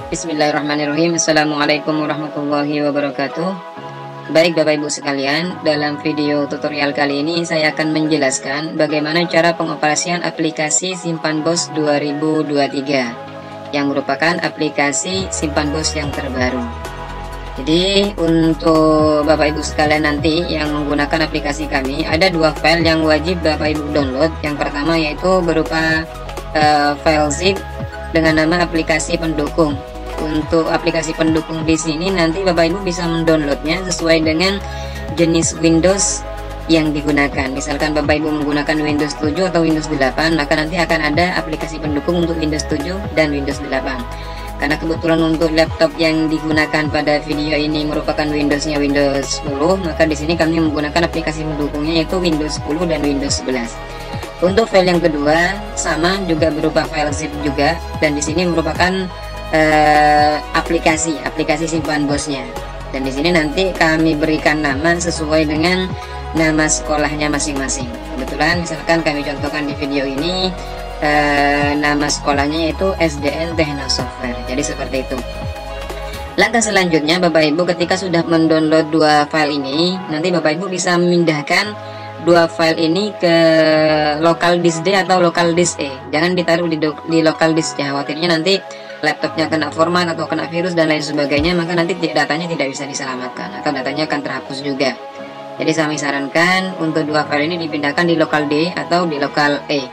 Bismillahirrahmanirrahim. Assalamualaikum warahmatullahi wabarakatuh. Baik Bapak Ibu sekalian, dalam video tutorial kali ini saya akan menjelaskan bagaimana cara pengoperasian aplikasi Simpan Bos 2023 yang merupakan aplikasi Simpan Bos yang terbaru. Jadi untuk Bapak Ibu sekalian nanti yang menggunakan aplikasi kami, ada dua file yang wajib Bapak Ibu download. Yang pertama yaitu berupa file zip dengan nama aplikasi pendukung. Untuk aplikasi pendukung di sini nanti Bapak Ibu bisa mendownloadnya sesuai dengan jenis Windows yang digunakan. Misalkan Bapak Ibu menggunakan Windows 7 atau Windows 8, maka nanti akan ada aplikasi pendukung untuk Windows 7 dan Windows 8. Karena kebetulan untuk laptop yang digunakan pada video ini merupakan Windowsnya Windows 10, maka di sini kami menggunakan aplikasi pendukungnya yaitu Windows 10 dan Windows 11. Untuk file yang kedua sama juga berupa file zip juga, dan di sini merupakan aplikasi Simpan Bosnya. Dan di sini nanti kami berikan nama sesuai dengan nama sekolahnya masing-masing. Kebetulan misalkan kami contohkan di video ini nama sekolahnya yaitu SDN Tekno Software. Jadi seperti itu. Langkah selanjutnya Bapak Ibu ketika sudah mendownload dua file ini, nanti Bapak Ibu bisa memindahkan dua file ini ke local disk D atau local disk E. Jangan ditaruh di local disk ya, khawatirnya nanti laptopnya kena format atau kena virus dan lain sebagainya, maka nanti datanya tidak bisa diselamatkan atau datanya akan terhapus juga. Jadi saya sarankan untuk dua file ini dipindahkan di local D atau di local E.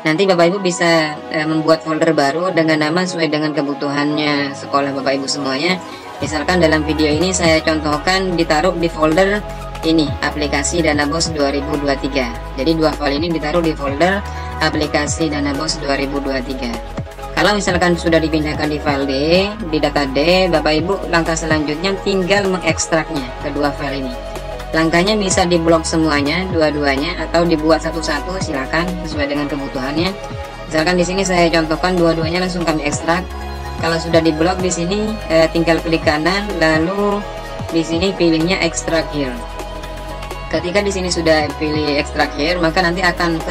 Nanti Bapak Ibu bisa membuat folder baru dengan nama sesuai dengan kebutuhannya sekolah Bapak Ibu semuanya. Misalkan dalam video ini saya contohkan ditaruh di folder ini aplikasi Dana Bos 2023. Jadi dua file ini ditaruh di folder aplikasi Dana Bos 2023. Kalau misalkan sudah dipindahkan di file D, di data D, Bapak Ibu langkah selanjutnya tinggal mengekstraknya kedua file ini. Langkahnya bisa diblok semuanya, dua-duanya, atau dibuat satu-satu, silakan sesuai dengan kebutuhannya. Misalkan di sini saya contohkan dua-duanya langsung kami ekstrak. Kalau sudah diblok di sini tinggal klik kanan, lalu di sini pilihnya extract here. Ketika di sini sudah pilih extract here, maka nanti akan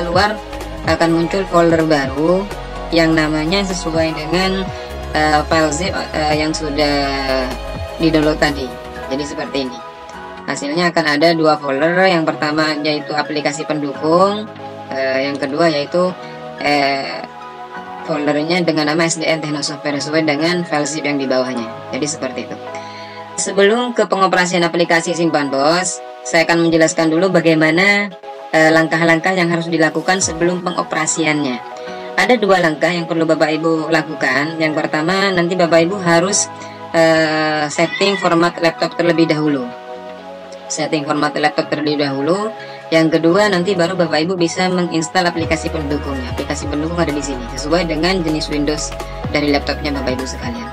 muncul folder baru yang namanya sesuai dengan file zip yang sudah di-download tadi. Jadi seperti ini. Hasilnya akan ada dua folder. Yang pertama yaitu aplikasi pendukung, yang kedua yaitu foldernya dengan nama SDN Tekno Software sesuai dengan file zip yang di bawahnya. Jadi seperti itu. Sebelum ke pengoperasian aplikasi Simpan Bos, saya akan menjelaskan dulu bagaimana langkah-langkah yang harus dilakukan sebelum pengoperasiannya. Ada dua langkah yang perlu Bapak Ibu lakukan. Yang pertama, nanti Bapak Ibu harus setting format laptop terlebih dahulu. Yang kedua, nanti baru Bapak Ibu bisa menginstal aplikasi pendukungnya. Aplikasi pendukung ada di sini sesuai dengan jenis Windows dari laptopnya Bapak Ibu sekalian.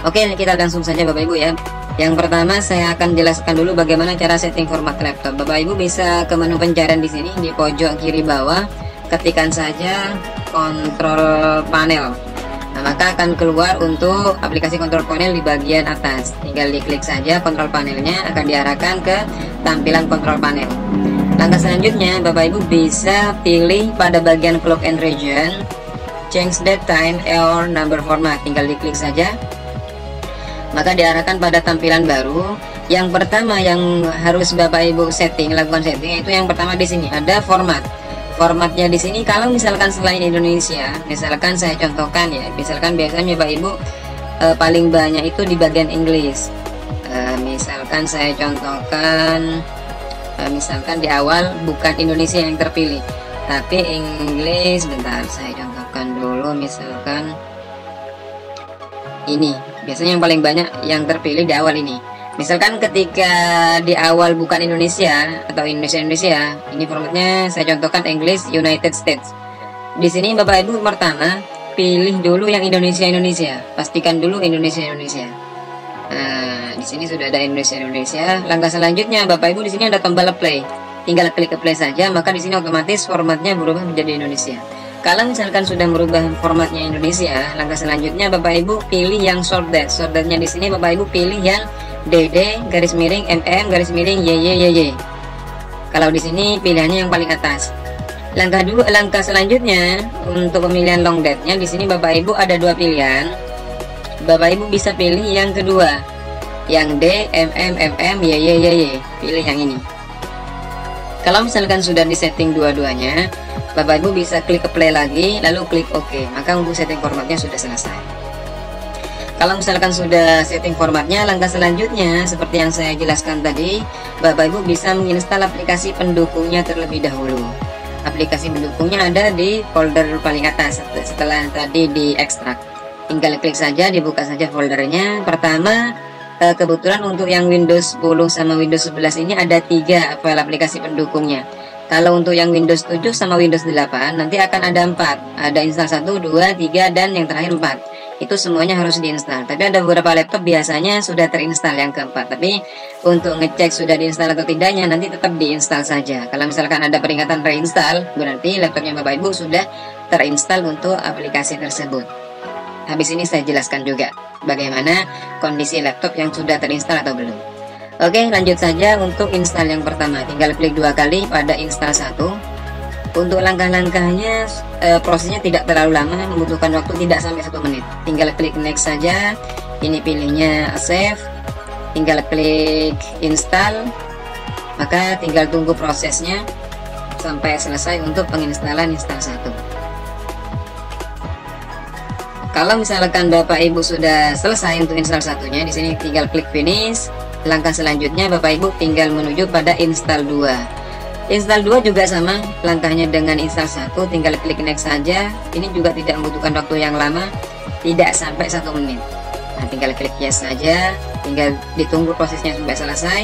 Oke, kita langsung saja Bapak Ibu ya. Yang pertama saya akan jelaskan dulu bagaimana cara setting format laptop. Bapak Ibu bisa ke menu pencarian di sini di pojok kiri bawah, ketikkan saja kontrol panel. Nah, maka akan keluar untuk aplikasi kontrol panel di bagian atas. Tinggal diklik saja kontrol panelnya, akan diarahkan ke tampilan kontrol panel. Langkah selanjutnya Bapak Ibu bisa pilih pada bagian clock and region, change date, time, or number format. Tinggal diklik saja, maka diarahkan pada tampilan baru. Yang pertama yang harus Bapak Ibu lakukan setting itu yang pertama di sini ada format. Formatnya di sini kalau misalkan selain Indonesia, misalkan saya contohkan ya, misalkan biasanya Bapak Ibu paling banyak itu di bagian Inggris. Misalkan saya contohkan, misalkan di awal bukan Indonesia yang terpilih, tapi Inggris. Bentar, saya contohkan dulu. Misalkan ini, biasanya yang paling banyak yang terpilih di awal ini. Misalkan ketika di awal bukan Indonesia atau Indonesia, ini formatnya saya contohkan English United States. Di sini Bapak Ibu pertama pilih dulu yang Indonesia, pastikan dulu Indonesia. Nah, di sini sudah ada Indonesia. Langkah selanjutnya Bapak Ibu di sini ada tombol play. Tinggal klik ke play saja, maka di sini otomatis formatnya berubah menjadi Indonesia. Kalau misalkan sudah merubah formatnya Indonesia, langkah selanjutnya Bapak Ibu pilih yang short date. Short date-nya di sini Bapak Ibu pilih yang DD garis miring MM garis miring YYYY. Kalau di sini pilihannya yang paling atas. Langkah selanjutnya untuk pemilihan long date-nya di sini Bapak Ibu ada dua pilihan. Bapak Ibu bisa pilih yang kedua, yang D, Y, pilih yang ini. Kalau misalkan sudah disetting dua-duanya, Bapak Ibu bisa klik ke play lagi, lalu klik OK, maka untuk setting formatnya sudah selesai. Kalau misalkan sudah setting formatnya, langkah selanjutnya seperti yang saya jelaskan tadi, Bapak Ibu bisa menginstal aplikasi pendukungnya terlebih dahulu. Aplikasi pendukungnya ada di folder paling atas setelah tadi diekstrak. Tinggal klik saja, dibuka saja foldernya. Pertama, kebetulan untuk yang Windows 10 sama Windows 11 ini ada 3 file aplikasi pendukungnya. Kalau untuk yang Windows 7 sama Windows 8 nanti akan ada 4. Ada install 1, 2, 3, dan yang terakhir 4. Itu semuanya harus diinstal. Tapi ada beberapa laptop biasanya sudah terinstall yang keempat. Tapi untuk ngecek sudah diinstal atau tidaknya nanti tetap diinstal saja. Kalau misalkan ada peringatan reinstall, berarti laptopnya Bapak Ibu sudah terinstall untuk aplikasi tersebut. Habis ini saya jelaskan juga bagaimana kondisi laptop yang sudah terinstall atau belum. Oke, lanjut saja untuk install yang pertama. Tinggal klik 2 kali pada install 1. Untuk langkah-langkahnya prosesnya tidak terlalu lama, membutuhkan waktu tidak sampai 1 menit. Tinggal klik next saja. Ini pilihnya save. Tinggal klik install. Maka tinggal tunggu prosesnya sampai selesai untuk penginstalan install 1. Kalau misalkan Bapak Ibu sudah selesai untuk install satunya, di sini tinggal klik finish. Langkah selanjutnya Bapak Ibu tinggal menuju pada install 2. Install 2 juga sama langkahnya dengan install 1, tinggal klik next saja. Ini juga tidak membutuhkan waktu yang lama, tidak sampai 1 menit. Nah, tinggal klik yes saja, tinggal ditunggu prosesnya sampai selesai.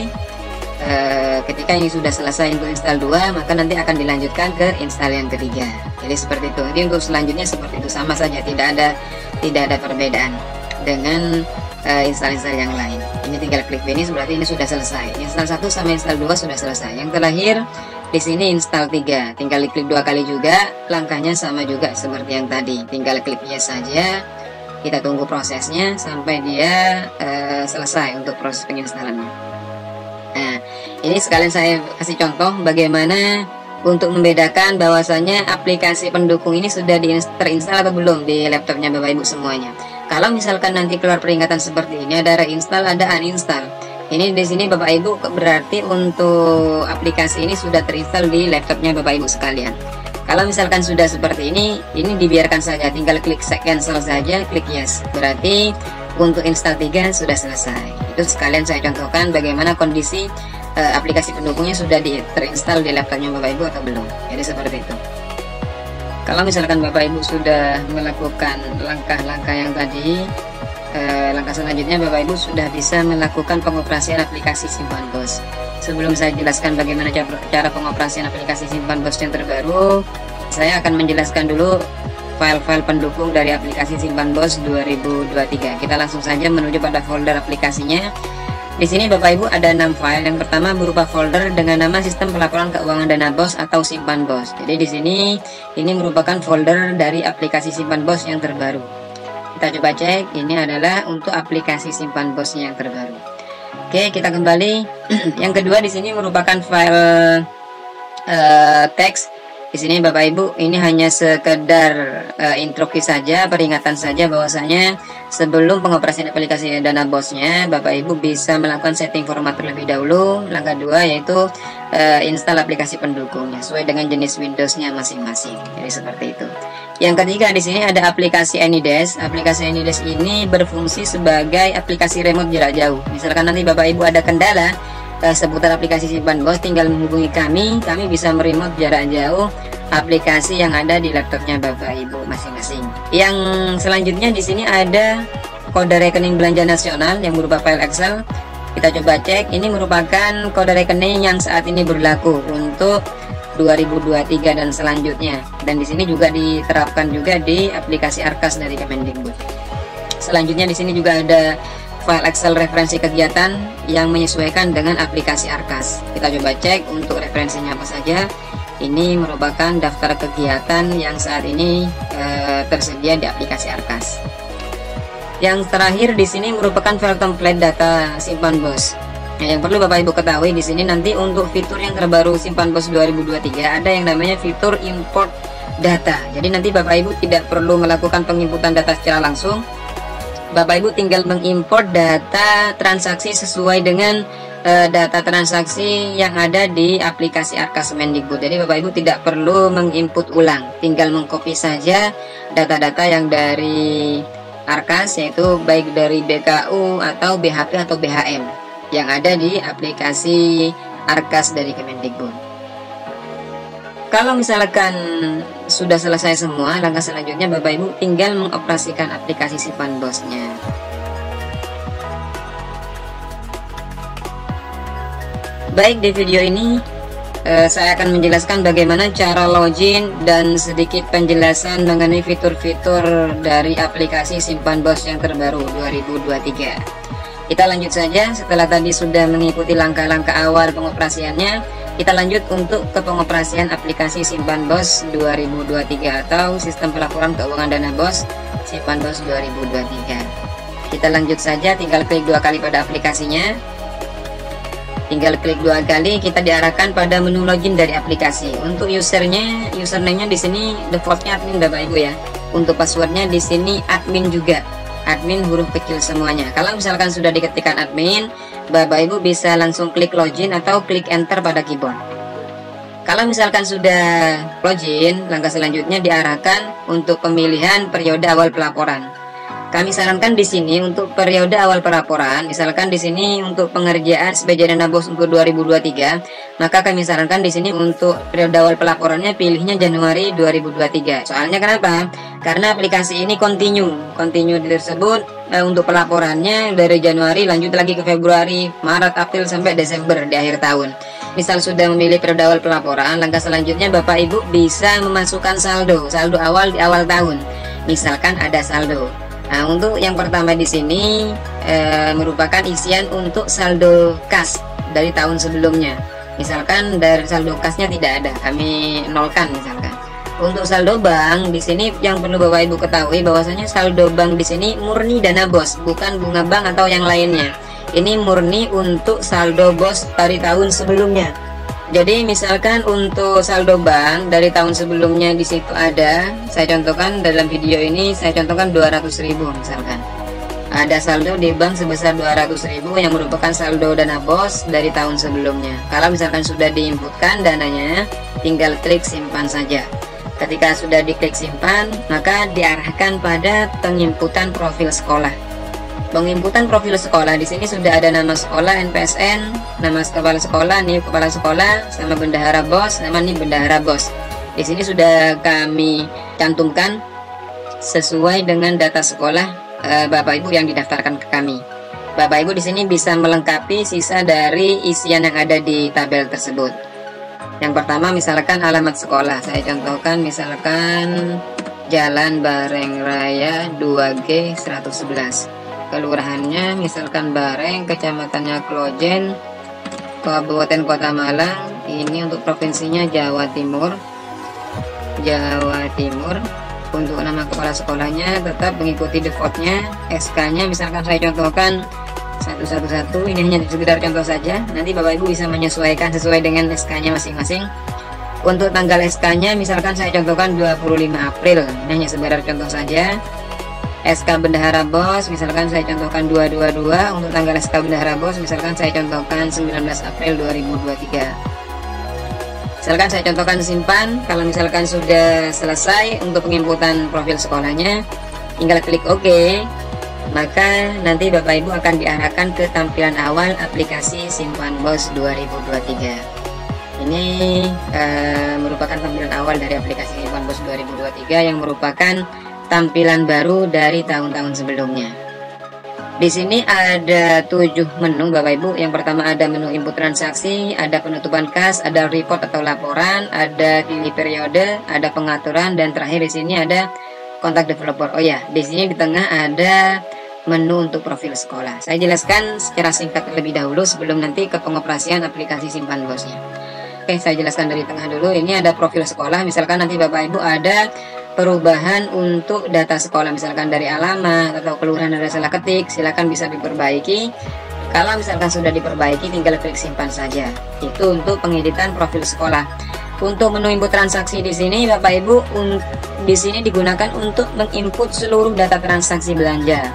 Ketika ini sudah selesai untuk install 2, maka nanti akan dilanjutkan ke install yang ketiga. Jadi seperti itu. Jadi untuk selanjutnya seperti itu, sama saja, tidak ada perbedaan dengan install yang lain. Ini tinggal klik finish, berarti ini sudah selesai. Install 1 sama install 2 sudah selesai. Yang terakhir di sini install 3. Tinggal klik 2 kali juga, langkahnya sama juga seperti yang tadi. Tinggal klik yes saja. Kita tunggu prosesnya sampai dia selesai untuk proses penginstalannya. Nah, ini sekalian saya kasih contoh bagaimana untuk membedakan bahwasanya aplikasi pendukung ini sudah terinstall atau belum di laptopnya Bapak Ibu semuanya. Kalau misalkan nanti keluar peringatan seperti ini, ada reinstall, ada uninstall. Ini di sini Bapak Ibu berarti untuk aplikasi ini sudah terinstall di laptopnya Bapak Ibu sekalian. Kalau misalkan sudah seperti ini dibiarkan saja, tinggal klik cancel saja, klik yes. Berarti untuk install 3 sudah selesai. Itu sekalian saya contohkan bagaimana kondisi aplikasi pendukungnya sudah terinstall di laptopnya Bapak Ibu atau belum. Jadi seperti itu. Kalau misalkan Bapak Ibu sudah melakukan langkah-langkah yang tadi, langkah selanjutnya Bapak Ibu sudah bisa melakukan pengoperasian aplikasi Simpan Bos. Sebelum saya jelaskan bagaimana cara pengoperasian aplikasi Simpan Bos yang terbaru, saya akan menjelaskan dulu file-file pendukung dari aplikasi Simpan Bos 2023. Kita langsung saja menuju pada folder aplikasinya. Di sini Bapak Ibu ada 6 file. Yang pertama berupa folder dengan nama Sistem Pelaporan Keuangan Dana Bos atau Simpan Bos. Jadi di sini ini merupakan folder dari aplikasi Simpan Bos yang terbaru. Kita coba cek, ini adalah untuk aplikasi Simpan Bosnya yang terbaru. Oke, kita kembali. Yang kedua di sini merupakan file teks. Di sini Bapak Ibu ini hanya sekedar instruksi saja, peringatan saja bahwasanya sebelum pengoperasian aplikasi Dana Bosnya, Bapak Ibu bisa melakukan setting format terlebih dahulu. Langkah 2 yaitu install aplikasi pendukungnya sesuai dengan jenis Windows-nya masing-masing. Jadi seperti itu. Yang ketiga di sini ada aplikasi AnyDesk. Aplikasi AnyDesk ini berfungsi sebagai aplikasi remote jarak jauh. Misalkan nanti Bapak Ibu ada kendala seputar aplikasi Simpan Bos, tinggal menghubungi kami bisa meremote jarak jauh aplikasi yang ada di laptopnya Bapak Ibu masing-masing. Yang selanjutnya di sini ada kode rekening belanja nasional yang berupa file Excel. Kita coba cek, ini merupakan kode rekening yang saat ini berlaku untuk 2023 dan selanjutnya. Dan di sini juga diterapkan juga di aplikasi Arkas dari Kemendikbud. Selanjutnya di sini juga ada file Excel referensi kegiatan yang menyesuaikan dengan aplikasi Arkas. Kita coba cek untuk referensinya apa saja. Ini merupakan daftar kegiatan yang saat ini tersedia di aplikasi Arkas. Yang terakhir di sini merupakan file template data Simpan Bos. Nah, yang perlu Bapak Ibu ketahui di sini nanti untuk fitur yang terbaru Simpan Bos 2023 ada yang namanya fitur import data. Jadi nanti Bapak Ibu tidak perlu melakukan penginputan data secara langsung. Bapak Ibu tinggal mengimport data transaksi sesuai dengan data transaksi yang ada di aplikasi Arkas Kemendikbud. Jadi Bapak Ibu tidak perlu menginput ulang, tinggal mengcopy saja data-data yang dari Arkas, yaitu baik dari BKU atau BHP atau BHM yang ada di aplikasi Arkas dari Kemendikbud. Kalau misalkan sudah selesai semua, langkah selanjutnya Bapak Ibu tinggal mengoperasikan aplikasi Simpan Bosnya. Baik, di video ini saya akan menjelaskan bagaimana cara login dan sedikit penjelasan mengenai fitur-fitur dari aplikasi Simpan Bos yang terbaru 2023. Kita lanjut saja. Setelah tadi sudah mengikuti langkah-langkah awal pengoperasiannya, kita lanjut untuk ke pengoperasian aplikasi Simpan Bos 2023 atau Sistem Pelaporan Keuangan Dana Bos Simpan Bos 2023. Kita lanjut saja, tinggal klik 2 kali pada aplikasinya. Tinggal klik 2 kali, kita diarahkan pada menu login dari aplikasi. Untuk username-nya di sini defaultnya admin Bapak Ibu ya. Untuk passwordnya di sini admin juga, admin huruf kecil semuanya. Kalau misalkan sudah diketikkan admin, Bapak Ibu bisa langsung klik login atau klik enter pada keyboard. Kalau misalkan sudah login, langkah selanjutnya diarahkan untuk pemilihan periode awal pelaporan. Kami sarankan di sini untuk periode awal pelaporan, misalkan di sini untuk pengerjaan SPJ Dana Bos untuk 2023, maka kami sarankan di sini untuk periode awal pelaporannya pilihnya Januari 2023. Soalnya kenapa? Karena aplikasi ini continue tersebut untuk pelaporannya dari Januari lanjut lagi ke Februari, Maret, April sampai Desember di akhir tahun. Misal sudah memilih periode awal pelaporan, langkah selanjutnya Bapak Ibu bisa memasukkan saldo awal di awal tahun. Misalkan ada saldo. Nah, untuk yang pertama di sini merupakan isian untuk saldo kas dari tahun sebelumnya. Misalkan dari saldo kasnya tidak ada, kami nolkan misalkan. Untuk saldo bank di sini yang perlu Bapak Ibu ketahui bahwasanya saldo bank di sini murni dana bos, bukan bunga bank atau yang lainnya. Ini murni untuk saldo bos dari tahun sebelumnya. Jadi misalkan untuk saldo bank dari tahun sebelumnya di situ ada, saya contohkan dalam video ini, saya contohkan 200.000 misalkan. Ada saldo di bank sebesar 200.000 yang merupakan saldo dana bos dari tahun sebelumnya. Kalau misalkan sudah diinputkan dananya, tinggal klik simpan saja. Ketika sudah diklik simpan, maka diarahkan pada penginputan profil sekolah. Penginputan profil sekolah di sini sudah ada nama sekolah, NPSN, nama kepala sekolah, nih kepala sekolah, sama bendahara bos, nama nih bendahara bos. Di sini sudah kami cantumkan sesuai dengan data sekolah Bapak Ibu yang didaftarkan ke kami. Bapak Ibu di sini bisa melengkapi sisa dari isian yang ada di tabel tersebut. Yang pertama misalkan alamat sekolah, saya contohkan misalkan Jalan Bareng Raya 2G 111. Kelurahannya misalkan Bareng, kecamatannya Klojen, Kabupaten Kota Malang. Ini untuk provinsinya Jawa Timur. Untuk nama kepala sekolahnya tetap mengikuti defaultnya. SK-nya misalkan saya contohkan 111. Ini hanya sekedar contoh saja. Nanti Bapak Ibu bisa menyesuaikan sesuai dengan SK-nya masing-masing. Untuk tanggal SK-nya misalkan saya contohkan 25 April. Ini hanya sekedar contoh saja. SK Bendahara Bos misalkan saya contohkan 222. Untuk tanggal SK Bendahara Bos misalkan saya contohkan 19 April 2023. Misalkan saya contohkan simpan. Kalau misalkan sudah selesai untuk penginputan profil sekolahnya, tinggal klik OK. Maka nanti Bapak Ibu akan diarahkan ke tampilan awal aplikasi Simpan Bos 2023. Ini merupakan tampilan awal dari aplikasi Simpan Bos 2023 yang merupakan tampilan baru dari tahun-tahun sebelumnya. Di sini ada 7 menu Bapak Ibu. Yang pertama ada menu input transaksi, ada penutupan kas, ada report atau laporan, ada pilih periode, ada pengaturan, dan terakhir di sini ada kontak developer. Oh ya, di sini di tengah ada menu untuk profil sekolah. Saya jelaskan secara singkat terlebih dahulu sebelum nanti ke pengoperasian aplikasi Simpan Bosnya. Oke, saya jelaskan dari tengah dulu. Ini ada profil sekolah. Misalkan nanti Bapak Ibu ada perubahan untuk data sekolah, misalkan dari alamat atau kelurahan ada salah ketik, silakan bisa diperbaiki. Kalau misalkan sudah diperbaiki, tinggal klik simpan saja. Itu untuk pengeditan profil sekolah. Untuk menu input transaksi di sini Bapak Ibu di sini digunakan untuk menginput seluruh data transaksi belanja.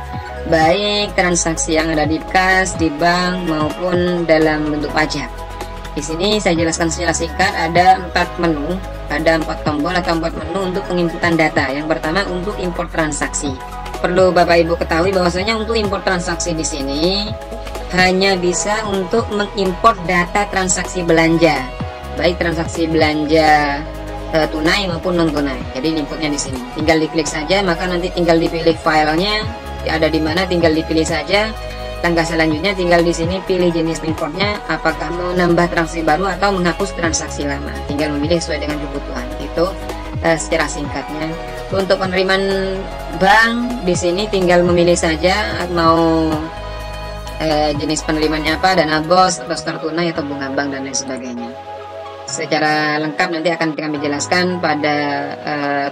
baik transaksi yang ada di kas, di bank maupun dalam bentuk pajak. Di sini saya jelaskan secara singkat, ada 4 menu, ada 4 tombol atau 4 menu untuk penginputan data. Yang pertama untuk import transaksi. Perlu Bapak Ibu ketahui bahwasanya untuk import transaksi di sini hanya bisa untuk mengimport data transaksi belanja, baik transaksi belanja tunai maupun non tunai. Jadi importnya di sini. Tinggal diklik saja, maka nanti tinggal dipilih filenya ada di mana, tinggal dipilih saja. Langkah selanjutnya tinggal di sini pilih jenis importnya, apakah mau nambah transaksi baru atau menghapus transaksi lama. Tinggal memilih sesuai dengan kebutuhan. Itu secara singkatnya. Untuk penerimaan bank di sini tinggal memilih saja mau jenis penerimaannya apa, dana bos atau store tunai atau bunga bank dan lain sebagainya. Secara lengkap nanti akan kami jelaskan pada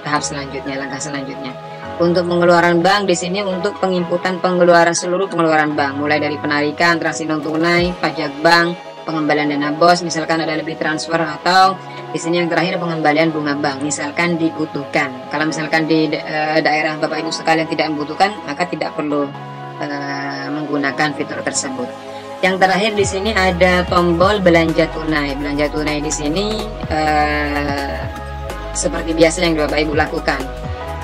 tahap selanjutnya, langkah selanjutnya. Untuk pengeluaran bank di sini untuk penginputan pengeluaran seluruh pengeluaran bank, mulai dari penarikan, transaksi non tunai, pajak bank, pengembalian dana bos, misalkan ada lebih transfer, atau di sini yang terakhir pengembalian bunga bank, misalkan dibutuhkan. Kalau misalkan di daerah Bapak Ibu sekalian tidak membutuhkan, maka tidak perlu menggunakan fitur tersebut. Yang terakhir di sini ada tombol belanja tunai. Belanja tunai di sini seperti biasa yang Bapak Ibu lakukan.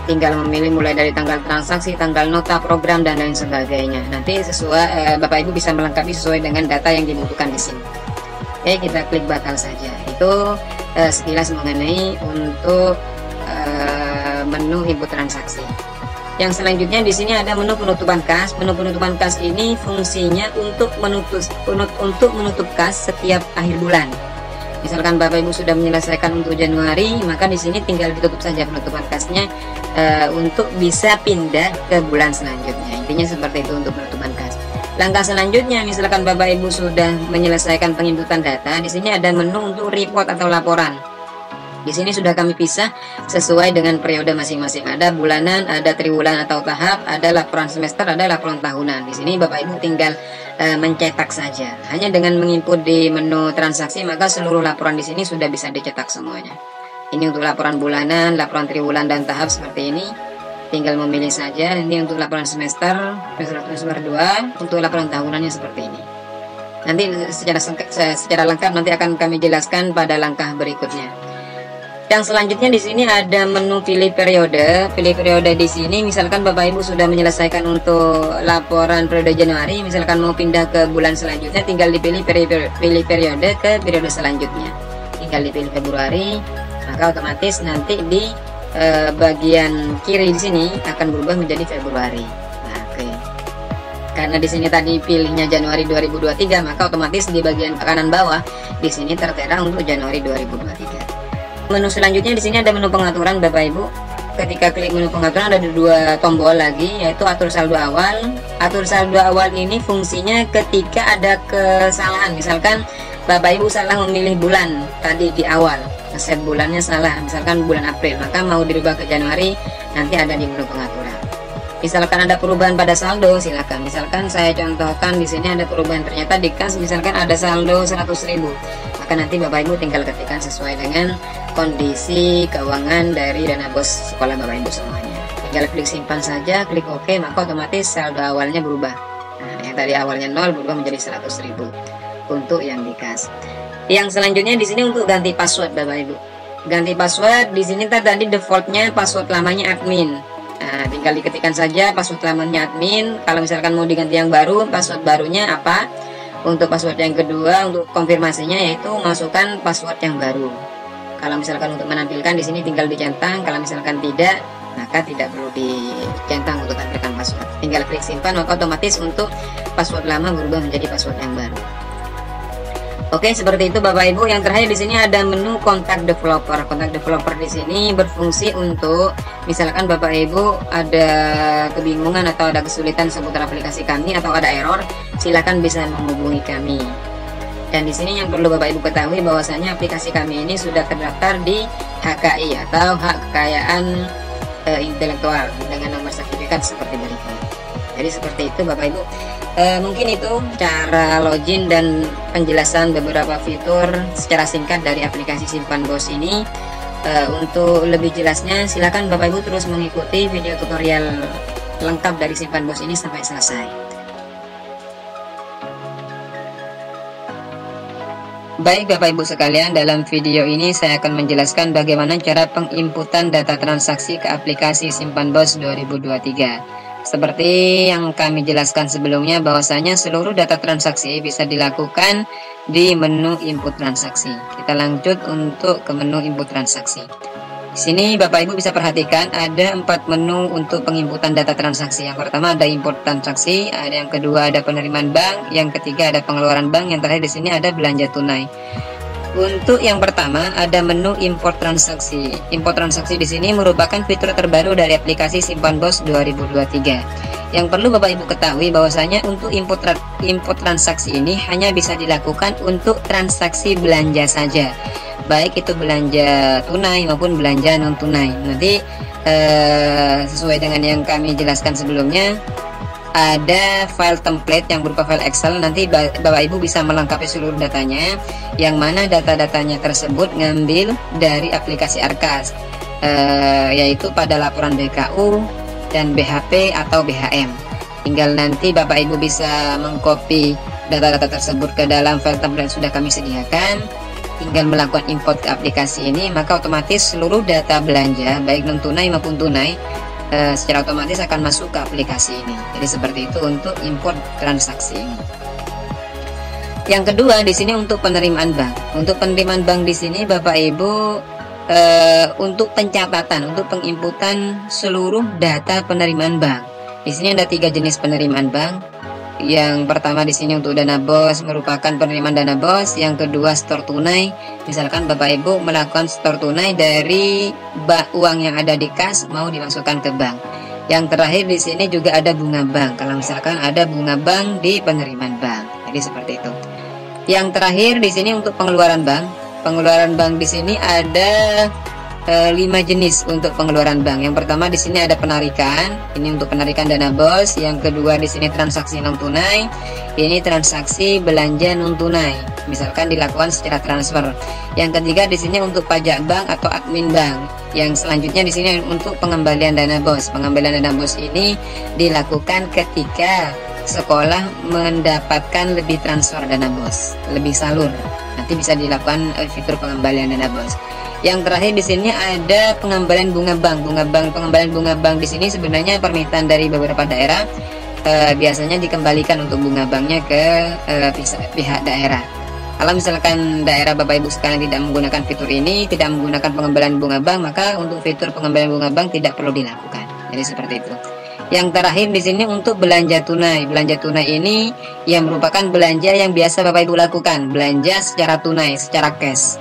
Tinggal memilih mulai dari tanggal transaksi, tanggal nota, program dan lain sebagainya. Nanti sesuai Bapak Ibu bisa melengkapi sesuai dengan data yang dibutuhkan di sini. Oke, kita klik batal saja. Itu sekilas mengenai untuk menu input transaksi. Yang selanjutnya di sini ada menu penutupan kas. Menu penutupan kas ini fungsinya untuk menutup kas setiap akhir bulan. Misalkan Bapak Ibu sudah menyelesaikan untuk Januari, maka di sini tinggal ditutup saja penutupan kasnya untuk bisa pindah ke bulan selanjutnya. Intinya seperti itu untuk penutupan kas. Langkah selanjutnya, misalkan Bapak Ibu sudah menyelesaikan penginputan data, di sini ada menu untuk report atau laporan. Di sini sudah kami pisah sesuai dengan periode masing-masing. Ada bulanan, ada triwulan atau tahap, ada laporan semester, ada laporan tahunan. Di sini Bapak Ibu tinggal mencetak saja. Hanya dengan menginput di menu transaksi, maka seluruh laporan di sini sudah bisa dicetak semuanya. Ini untuk laporan bulanan, laporan triwulan dan tahap seperti ini. Tinggal memilih saja. Ini untuk laporan semester 2, untuk laporan tahunannya seperti ini. Nanti secara lengkap nanti akan kami jelaskan pada langkah berikutnya. Yang selanjutnya di sini ada menu pilih periode. Pilih periode di sini, misalkan Bapak Ibu sudah menyelesaikan untuk laporan periode Januari, misalkan mau pindah ke bulan selanjutnya, tinggal dipilih pilih periode ke periode selanjutnya. Tinggal dipilih Februari, maka otomatis nanti di bagian kiri di sini akan berubah menjadi Februari. Nah, oke. Karena di sini tadi pilihnya Januari 2023, maka otomatis di bagian kanan bawah di sini tertera untuk Januari 2023. Menu selanjutnya di sini ada menu pengaturan Bapak Ibu. Ketika klik menu pengaturan ada 2 tombol lagi, yaitu atur saldo awal. Atur saldo awal ini fungsinya ketika ada kesalahan. Misalkan Bapak Ibu salah memilih bulan tadi di awal, set bulannya salah, misalkan bulan April, maka mau dirubah ke Januari, nanti ada di menu pengaturan. Misalkan ada perubahan pada saldo, silakan. Misalkan saya contohkan di sini ada perubahan, ternyata di kas misalkan ada saldo 100.000, maka nanti Bapak Ibu tinggal ketikkan sesuai dengan kondisi keuangan dari dana bos sekolah Bapak Ibu semuanya. Tinggal klik simpan saja, klik OK, maka otomatis saldo awalnya berubah. Nah, yang tadi awalnya 0 berubah menjadi 100.000 untuk yang di kas. Yang selanjutnya di sini untuk ganti password Bapak Ibu. Ganti password di sini tadi defaultnya password lamanya admin. Nah, tinggal diketikkan saja password lamanya admin. Kalau misalkan mau diganti yang baru, password barunya apa? Untuk password yang kedua, untuk konfirmasinya yaitu masukkan password yang baru. Kalau misalkan untuk menampilkan di sini tinggal dicentang. Kalau misalkan tidak, maka tidak perlu dicentang untuk tampilkan password. Tinggal klik simpan, maka otomatis untuk password lama berubah menjadi password yang baru. Oke, seperti itu Bapak Ibu. Yang terakhir di sini ada menu kontak developer. Kontak developer di sini berfungsi untuk misalkan Bapak Ibu ada kebingungan atau ada kesulitan seputar aplikasi kami atau ada error, silakan bisa menghubungi kami. Dan di sini yang perlu Bapak Ibu ketahui bahwasanya aplikasi kami ini sudah terdaftar di HKI atau Hak Kekayaan Intelektual dengan nomor sertifikat seperti berikut. Jadi seperti itu Bapak Ibu. Mungkin itu cara login dan penjelasan beberapa fitur secara singkat dari aplikasi Simpan Bos ini. Untuk lebih jelasnya silakan Bapak Ibu terus mengikuti video tutorial lengkap dari Simpan Bos ini sampai selesai. Baik Bapak Ibu sekalian, dalam video ini saya akan menjelaskan bagaimana cara penginputan data transaksi ke aplikasi Simpan Bos 2023. Seperti yang kami jelaskan sebelumnya, bahwasanya seluruh data transaksi bisa dilakukan di menu input transaksi. Kita lanjut untuk ke menu input transaksi. Di sini Bapak Ibu bisa perhatikan ada 4 menu untuk penginputan data transaksi. Yang pertama ada import transaksi, ada yang kedua ada penerimaan bank, yang ketiga ada pengeluaran bank, yang terakhir di sini ada belanja tunai. Untuk yang pertama ada menu import transaksi. Import transaksi di sini merupakan fitur terbaru dari aplikasi Simpan Bos 2023. Yang perlu Bapak Ibu ketahui bahwasanya untuk import transaksi ini hanya bisa dilakukan untuk transaksi belanja saja, baik itu belanja tunai maupun belanja non tunai. Nanti sesuai dengan yang kami jelaskan sebelumnya, ada file template yang berupa file Excel. Nanti Bapak Ibu bisa melengkapi seluruh datanya, yang mana data-datanya tersebut ngambil dari aplikasi Arkas, yaitu pada laporan BKU dan BHP atau BHM. Tinggal nanti Bapak Ibu bisa mengcopy data-data tersebut ke dalam file template yang sudah kami sediakan, tinggal melakukan import ke aplikasi ini, maka otomatis seluruh data belanja baik non tunai maupun tunai secara otomatis akan masuk ke aplikasi ini. Jadi seperti itu untuk import transaksi ini. Yang kedua di sini untuk penerimaan bank. Untuk penerimaan bank di sini Bapak Ibu untuk pencatatan, untuk penginputan seluruh data penerimaan bank. Di sini ada 3 jenis penerimaan bank. Yang pertama di sini untuk dana bos, merupakan penerimaan dana bos. Yang kedua store tunai, misalkan Bapak Ibu melakukan store tunai dari uang yang ada di kas mau dimasukkan ke bank. Yang terakhir di sini juga ada bunga bank, kalau misalkan ada bunga bank di penerimaan bank. Jadi seperti itu. Yang terakhir di sini untuk pengeluaran bank. Pengeluaran bank di sini ada 5 jenis untuk pengeluaran bank. Yang pertama di sini ada penarikan, ini untuk penarikan dana bos. Yang kedua di sini transaksi non tunai, ini transaksi belanja non tunai, misalkan dilakukan secara transfer. Yang ketiga di sini untuk pajak bank atau admin bank. Yang selanjutnya di sini untuk pengembalian dana bos. Pengembalian dana bos ini dilakukan ketika sekolah mendapatkan lebih transfer dana bos, lebih salur. Nanti bisa dilakukan fitur pengembalian dana bos. Yang terakhir di sini ada pengembalian bunga bank. Pengembalian bunga bank di sini sebenarnya permintaan dari beberapa daerah, biasanya dikembalikan untuk bunga banknya ke pihak daerah. Kalau misalkan daerah Bapak Ibu sekalian tidak menggunakan fitur ini, tidak menggunakan pengembalian bunga bank, maka untuk fitur pengembalian bunga bank tidak perlu dilakukan. Jadi seperti itu. Yang terakhir di sini untuk belanja tunai. Belanja tunai ini yang merupakan belanja yang biasa Bapak Ibu lakukan, belanja secara tunai, secara cash.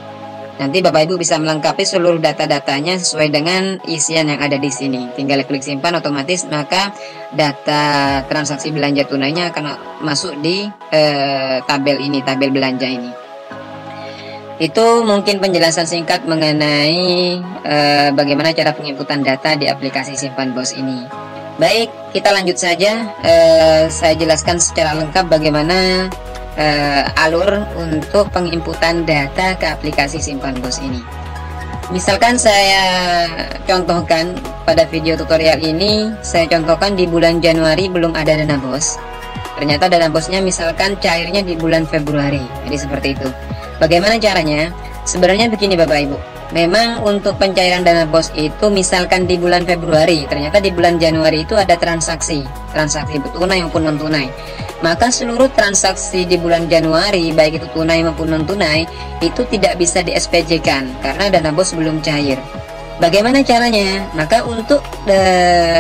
Nanti Bapak Ibu bisa melengkapi seluruh data-datanya sesuai dengan isian yang ada di sini. Tinggal klik simpan, otomatis maka data transaksi belanja tunainya akan masuk di tabel ini, tabel belanja ini. Itu mungkin penjelasan singkat mengenai bagaimana cara penginputan data di aplikasi Simpan Bos ini. Baik, kita lanjut saja. Saya jelaskan secara lengkap bagaimana alur untuk penginputan data ke aplikasi Simpan Bos ini. Misalkan saya contohkan pada video tutorial ini, saya contohkan di bulan Januari belum ada dana bos. Ternyata dana bosnya misalkan cairnya di bulan Februari. Jadi seperti itu. Bagaimana caranya? Sebenarnya begini Bapak Ibu. Memang untuk pencairan dana bos itu misalkan di bulan Februari, ternyata di bulan Januari itu ada transaksi tunai maupun non tunai. Maka seluruh transaksi di bulan Januari, baik itu tunai maupun non tunai, itu tidak bisa di SPJ-kan karena dana bos belum cair. Bagaimana caranya? Maka untuk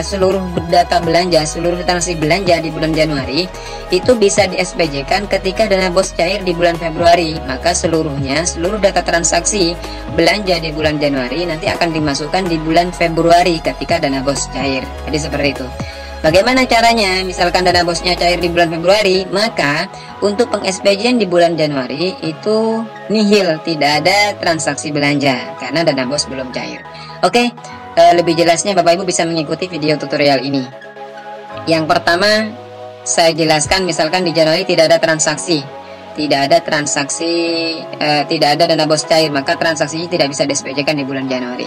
seluruh data belanja, seluruh transaksi belanja di bulan Januari itu bisa di SPJ-kan ketika dana bos cair di bulan Februari. Maka seluruh data transaksi belanja di bulan Januari nanti akan dimasukkan di bulan Februari ketika dana bos cair. Jadi seperti itu. Bagaimana caranya? Misalkan dana bosnya cair di bulan Februari, maka untuk peng-SPJ di bulan Januari itu nihil, tidak ada transaksi belanja karena dana bos belum cair. Oke, lebih jelasnya Bapak Ibu bisa mengikuti video tutorial ini. Yang pertama, saya jelaskan misalkan di Januari tidak ada transaksi, tidak ada dana bos cair, maka transaksinya tidak bisa di-SPJ-kan di bulan Januari.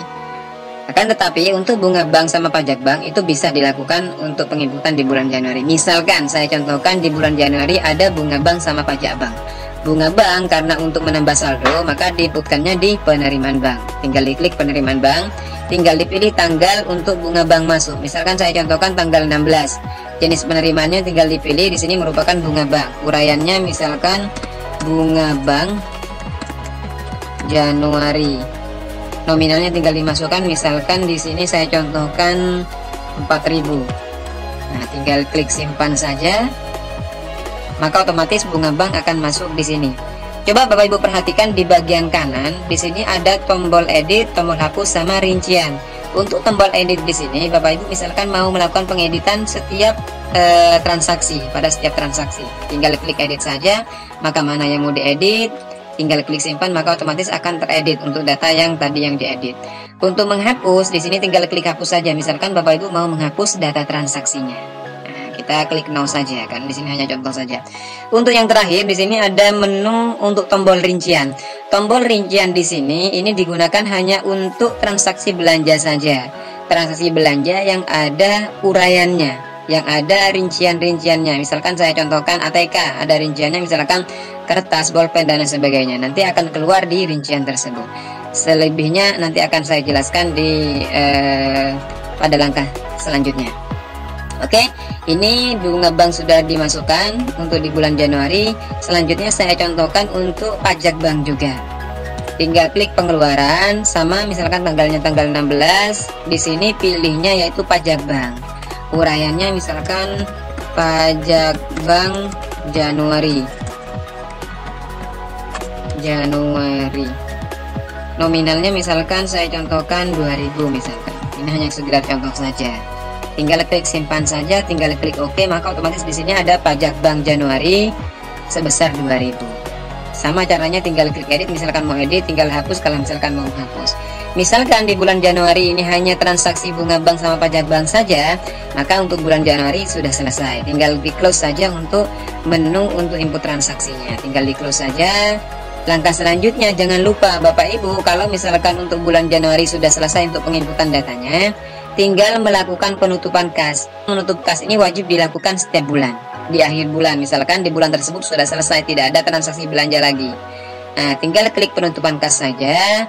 Akan tetapi untuk bunga bank sama pajak bank itu bisa dilakukan untuk penginputan di bulan Januari. Misalkan saya contohkan di bulan Januari ada bunga bank sama pajak bank. Bunga bank karena untuk menambah saldo maka diinputkannya di penerimaan bank. Tinggal diklik penerimaan bank, tinggal dipilih tanggal untuk bunga bank masuk. Misalkan saya contohkan tanggal 16. Jenis penerimaannya tinggal dipilih, di sini merupakan bunga bank. Uraiannya misalkan bunga bank Januari. Nominalnya tinggal dimasukkan, misalkan di sini saya contohkan 4.000. Nah, tinggal klik simpan saja. Maka otomatis bunga bank akan masuk di sini. Coba Bapak Ibu perhatikan di bagian kanan, di sini ada tombol edit, tombol hapus sama rincian. Untuk tombol edit di sini, Bapak Ibu misalkan mau melakukan pengeditan setiap transaksi, pada setiap transaksi, tinggal klik edit saja. Maka mana yang mau diedit, tinggal klik simpan, maka otomatis akan teredit untuk data yang tadi yang diedit. Untuk menghapus di sini tinggal klik hapus saja. Misalkan Bapak Ibu mau menghapus data transaksinya, nah, kita klik no saja, kan di sini hanya contoh saja. Untuk yang terakhir di sini ada menu untuk tombol rincian. Tombol rincian di sini ini digunakan hanya untuk transaksi belanja saja. Transaksi belanja yang ada uraiannya, yang ada rincian-rinciannya. Misalkan saya contohkan ATK, ada rinciannya misalkan kertas, bolpen, dan sebagainya. Nanti akan keluar di rincian tersebut. Selebihnya nanti akan saya jelaskan di pada langkah selanjutnya. Oke, ini bunga bank sudah dimasukkan untuk di bulan Januari. Selanjutnya saya contohkan untuk pajak bank juga. Tinggal klik pengeluaran sama misalkan tanggalnya tanggal 16. Di sini pilihnya yaitu pajak bank. Uraiannya misalkan pajak bank Januari. Nominalnya misalkan saya contohkan 2.000 misalkan. Ini hanya sekedar contoh saja. Tinggal klik simpan saja, tinggal klik OK, maka otomatis di sini ada pajak bank Januari sebesar 2.000. Sama caranya tinggal klik edit, misalkan mau edit tinggal hapus kalau misalkan mau hapus. Misalkan di bulan Januari ini hanya transaksi bunga bank sama pajak bank saja, maka untuk bulan Januari sudah selesai. Tinggal di close saja untuk menu untuk input transaksinya. Tinggal di close saja. Langkah selanjutnya jangan lupa Bapak Ibu, kalau misalkan untuk bulan Januari sudah selesai untuk penginputan datanya, tinggal melakukan penutupan kas. Menutup kas ini wajib dilakukan setiap bulan. Di akhir bulan, misalkan di bulan tersebut sudah selesai, tidak ada transaksi belanja lagi. Nah, tinggal klik penutupan kas saja.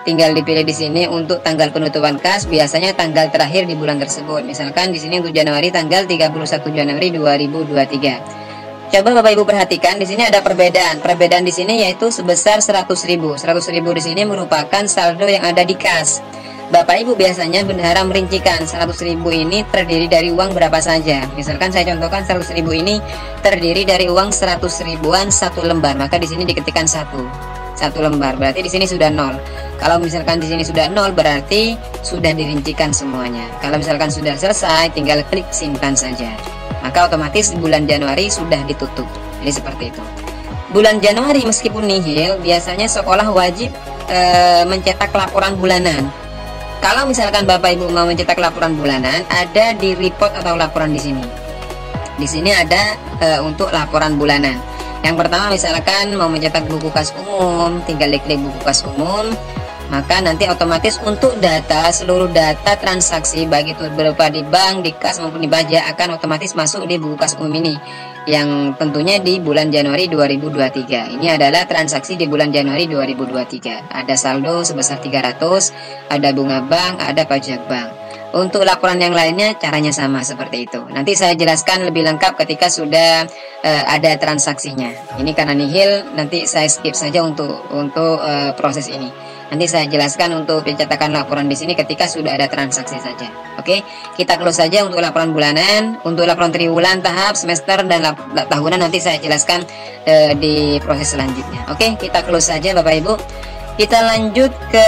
Tinggal dipilih di sini untuk tanggal penutupan kas, biasanya tanggal terakhir di bulan tersebut. Misalkan di sini untuk Januari tanggal 31 Januari 2023. Coba Bapak Ibu perhatikan di sini ada perbedaan. Perbedaan di sini yaitu sebesar 100.000. 100.000 di sini merupakan saldo yang ada di kas. Bapak Ibu biasanya bendahara merincikan 100.000 ini terdiri dari uang berapa saja. Misalkan saya contohkan 100.000 ini terdiri dari uang 100 ribuan satu lembar, maka di sini diketikkan satu lembar, berarti di sini sudah 0. Kalau misalkan di sini sudah 0 berarti sudah dirincikan semuanya. Kalau misalkan sudah selesai tinggal klik simpan saja. Maka otomatis bulan Januari sudah ditutup. Jadi seperti itu. Bulan Januari meskipun nihil, biasanya sekolah wajib mencetak laporan bulanan. Kalau misalkan Bapak Ibu mau mencetak laporan bulanan, ada di report atau laporan di sini. Di sini ada untuk laporan bulanan. Yang pertama misalkan mau mencetak buku kas umum, tinggal diklik buku kas umum. Maka nanti otomatis untuk data, seluruh data transaksi baik itu berupa di bank, di kas maupun di pajak akan otomatis masuk di buku kas umum ini, yang tentunya di bulan Januari 2023. Ini adalah transaksi di bulan Januari 2023. Ada saldo sebesar 300, ada bunga bank, ada pajak bank. Untuk laporan yang lainnya caranya sama seperti itu. Nanti saya jelaskan lebih lengkap ketika sudah ada transaksinya. Ini karena nihil, nanti saya skip saja untuk proses ini. Nanti saya jelaskan untuk pencetakan laporan di sini ketika sudah ada transaksi saja. Oke, kita close saja untuk laporan bulanan. Untuk laporan triwulan, tahap, semester, dan tahunan nanti saya jelaskan di proses selanjutnya. Oke, kita close saja Bapak Ibu. Kita lanjut ke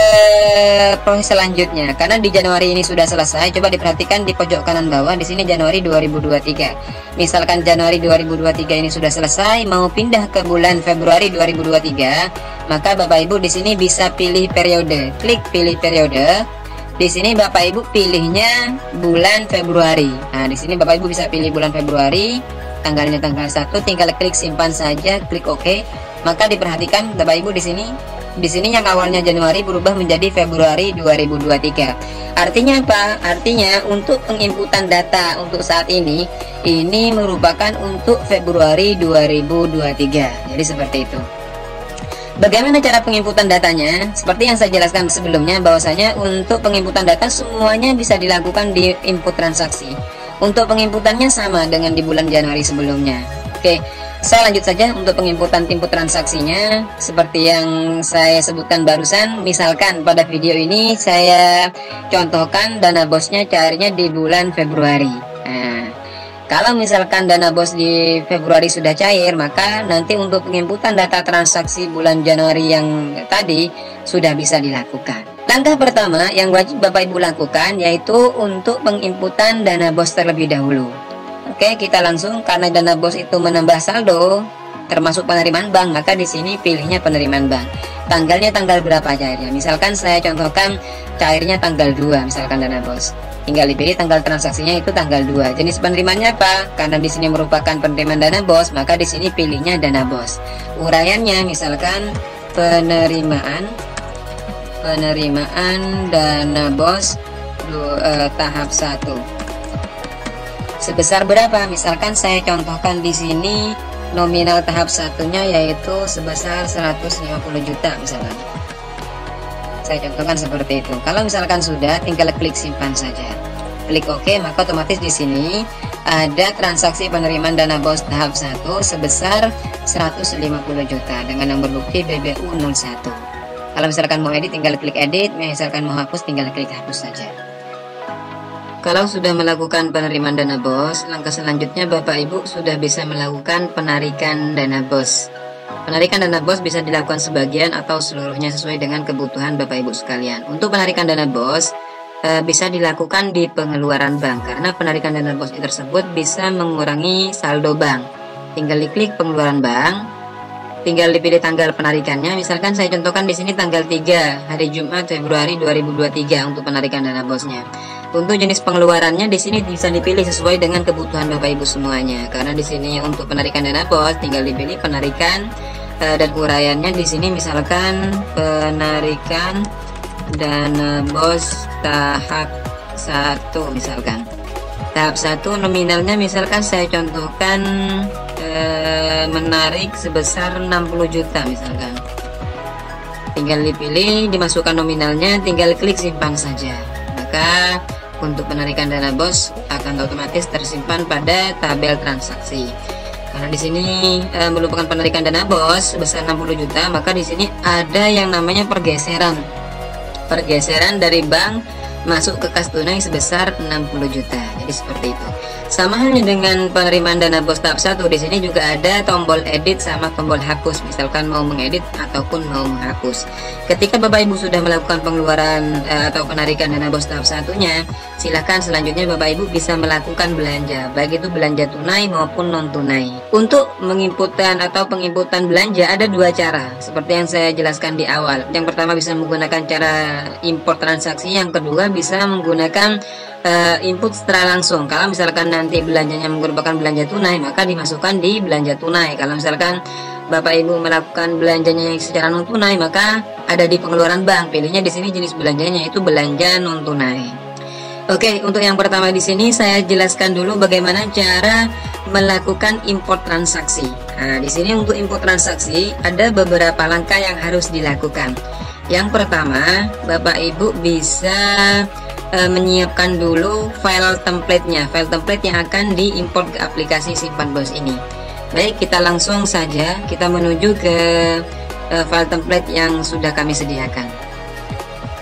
proses selanjutnya. Karena di Januari ini sudah selesai, coba diperhatikan di pojok kanan bawah di sini Januari 2023. Misalkan Januari 2023 ini sudah selesai, mau pindah ke bulan Februari 2023, maka Bapak Ibu di sini bisa pilih periode. Klik pilih periode. Di sini Bapak Ibu pilihnya bulan Februari. Nah, di sini Bapak Ibu bisa pilih bulan Februari, tanggalnya tanggal 1, tinggal klik simpan saja, klik OK. Maka diperhatikan Bapak Ibu di sini Di sini yang awalnya Januari berubah menjadi Februari 2023. Artinya apa? Artinya untuk penginputan data untuk saat ini merupakan untuk Februari 2023. Jadi seperti itu. Bagaimana cara penginputan datanya? Seperti yang saya jelaskan sebelumnya, bahwasanya untuk penginputan data semuanya bisa dilakukan di input transaksi. Untuk penginputannya sama dengan di bulan Januari sebelumnya. Oke, saya lanjut saja untuk penginputan input transaksinya. Seperti yang saya sebutkan barusan, misalkan pada video ini saya contohkan dana bosnya cairnya di bulan Februari. Kalau misalkan dana bos di Februari sudah cair, maka nanti untuk penginputan data transaksi bulan Januari yang tadi sudah bisa dilakukan. Langkah pertama yang wajib Bapak Ibu lakukan yaitu untuk penginputan dana bos terlebih dahulu. Oke, kita langsung, karena dana bos itu menambah saldo termasuk penerimaan bank, maka di sini pilihnya penerimaan bank. Tanggalnya tanggal berapa cairnya? Misalkan saya contohkan cairnya tanggal 2 misalkan dana bos. Tinggal dipilih tanggal transaksinya itu tanggal 2. Jenis penerimanya apa? Karena di sini merupakan penerimaan dana bos, maka di sini pilihnya dana bos. Uraiannya misalkan penerimaan dana bos tahap 1. Sebesar berapa? Misalkan saya contohkan di sini nominal tahap satunya yaitu sebesar 150 juta misalkan. Saya contohkan seperti itu. Kalau misalkan sudah, tinggal klik simpan saja. Klik OK, maka otomatis di sini ada transaksi penerimaan dana bos tahap 1 sebesar 150 juta dengan nomor bukti BBU 01. Kalau misalkan mau edit, tinggal klik edit. Misalkan mau hapus, tinggal klik hapus saja. Kalau sudah melakukan penerimaan dana bos, langkah selanjutnya Bapak Ibu sudah bisa melakukan penarikan dana bos. Penarikan dana bos bisa dilakukan sebagian atau seluruhnya sesuai dengan kebutuhan Bapak Ibu sekalian. Untuk penarikan dana bos bisa dilakukan di pengeluaran bank, karena penarikan dana bos tersebut bisa mengurangi saldo bank. Tinggal diklik pengeluaran bank, tinggal dipilih tanggal penarikannya. Misalkan saya contohkan di sini tanggal 3 hari Jumat Februari 2023 untuk penarikan dana bosnya. Untuk jenis pengeluarannya di sini bisa dipilih sesuai dengan kebutuhan Bapak Ibu semuanya. Karena di sini untuk penarikan dana bos tinggal dipilih penarikan dan uraiannya di sini misalkan penarikan dana bos tahap 1 misalkan. Tahap 1 nominalnya misalkan saya contohkan menarik sebesar 60 juta misalkan. Tinggal dipilih, dimasukkan nominalnya, tinggal klik simpan saja. Maka untuk penarikan dana bos akan otomatis tersimpan pada tabel transaksi. Karena di sini merupakan penarikan dana bos sebesar 60 juta, maka di sini ada yang namanya pergeseran dari bank masuk ke kas tunai sebesar 60 juta. Jadi seperti itu. Sama halnya dengan penerimaan dana bos tahap 1, di sini juga ada tombol edit sama tombol hapus, misalkan mau mengedit ataupun mau menghapus. Ketika Bapak Ibu sudah melakukan pengeluaran atau penarikan dana bos tahap 1-nya, silakan selanjutnya Bapak Ibu bisa melakukan belanja, baik itu belanja tunai maupun non tunai. Untuk menginputkan atau penginputan belanja ada dua cara, seperti yang saya jelaskan di awal. Yang pertama bisa menggunakan cara import transaksi, yang kedua bisa menggunakan input secara langsung. Kalau misalkan nanti belanjanya merupakan belanja tunai, maka dimasukkan di belanja tunai. Kalau misalkan Bapak Ibu melakukan belanjanya secara non tunai, maka ada di pengeluaran bank. Pilihnya di sini jenis belanjanya itu belanja non tunai. Oke, untuk yang pertama di sini saya jelaskan dulu bagaimana cara melakukan import transaksi. Nah, di sini untuk import transaksi ada beberapa langkah yang harus dilakukan. Yang pertama, Bapak Ibu bisa menyiapkan dulu file template-nya, file template yang akan diimport ke aplikasi Simpan Bos ini. Baik, kita langsung saja kita menuju ke file template yang sudah kami sediakan.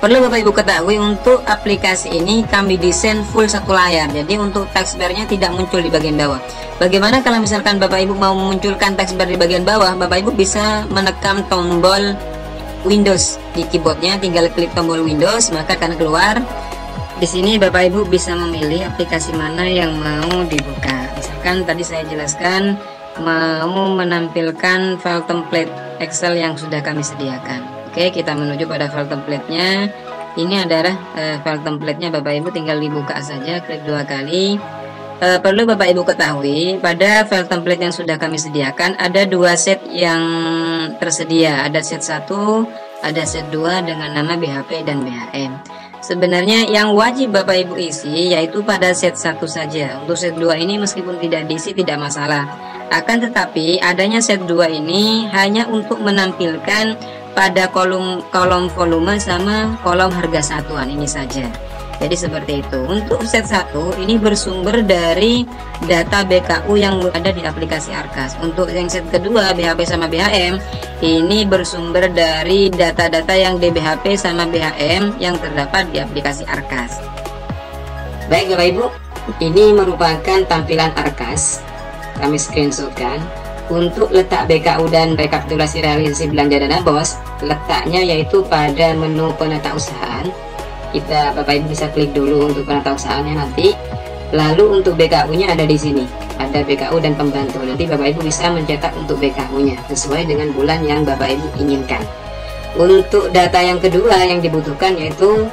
Perlu Bapak Ibu ketahui, untuk aplikasi ini kami desain full satu layar, jadi untuk taskbar-nya tidak muncul di bagian bawah. Bagaimana kalau misalkan Bapak Ibu mau memunculkan taskbar di bagian bawah? Bapak Ibu bisa menekan tombol Windows di keyboardnya, tinggal klik tombol Windows, maka akan keluar. Di sini Bapak Ibu bisa memilih aplikasi mana yang mau dibuka. Misalkan tadi saya jelaskan mau menampilkan file template Excel yang sudah kami sediakan. Oke, kita menuju pada file template-nya. Ini adalah file template-nya, Bapak Ibu tinggal dibuka saja, klik 2 kali. perlu Bapak Ibu ketahui, pada file template yang sudah kami sediakan ada dua set yang tersedia. Ada set 1, ada set 2 dengan nama BHP dan BHM. Sebenarnya yang wajib Bapak Ibu isi yaitu pada set 1 saja. Untuk set 2 ini meskipun tidak diisi tidak masalah. Akan tetapi adanya set 2 ini hanya untuk menampilkan pada kolom volume sama kolom harga satuan ini saja. Jadi seperti itu. Untuk set 1 ini bersumber dari data BKU yang ada di aplikasi Arkas. Untuk yang set kedua BHP sama BHM ini bersumber dari data-data yang di BHP sama BHM yang terdapat di aplikasi Arkas. Baik Bapak Ibu, ini merupakan tampilan Arkas. Kami screenshotkan. Untuk letak BKU dan rekapitulasi realisasi belanja dana BOS, letaknya yaitu pada menu penatausahaan. Kita Bapak Ibu bisa klik dulu untuk penatausahaannya nanti. Lalu untuk BKU-nya ada di sini. Ada BKU dan pembantu. Nanti Bapak Ibu bisa mencetak untuk BKU-nya sesuai dengan bulan yang Bapak Ibu inginkan. Untuk data yang kedua yang dibutuhkan yaitu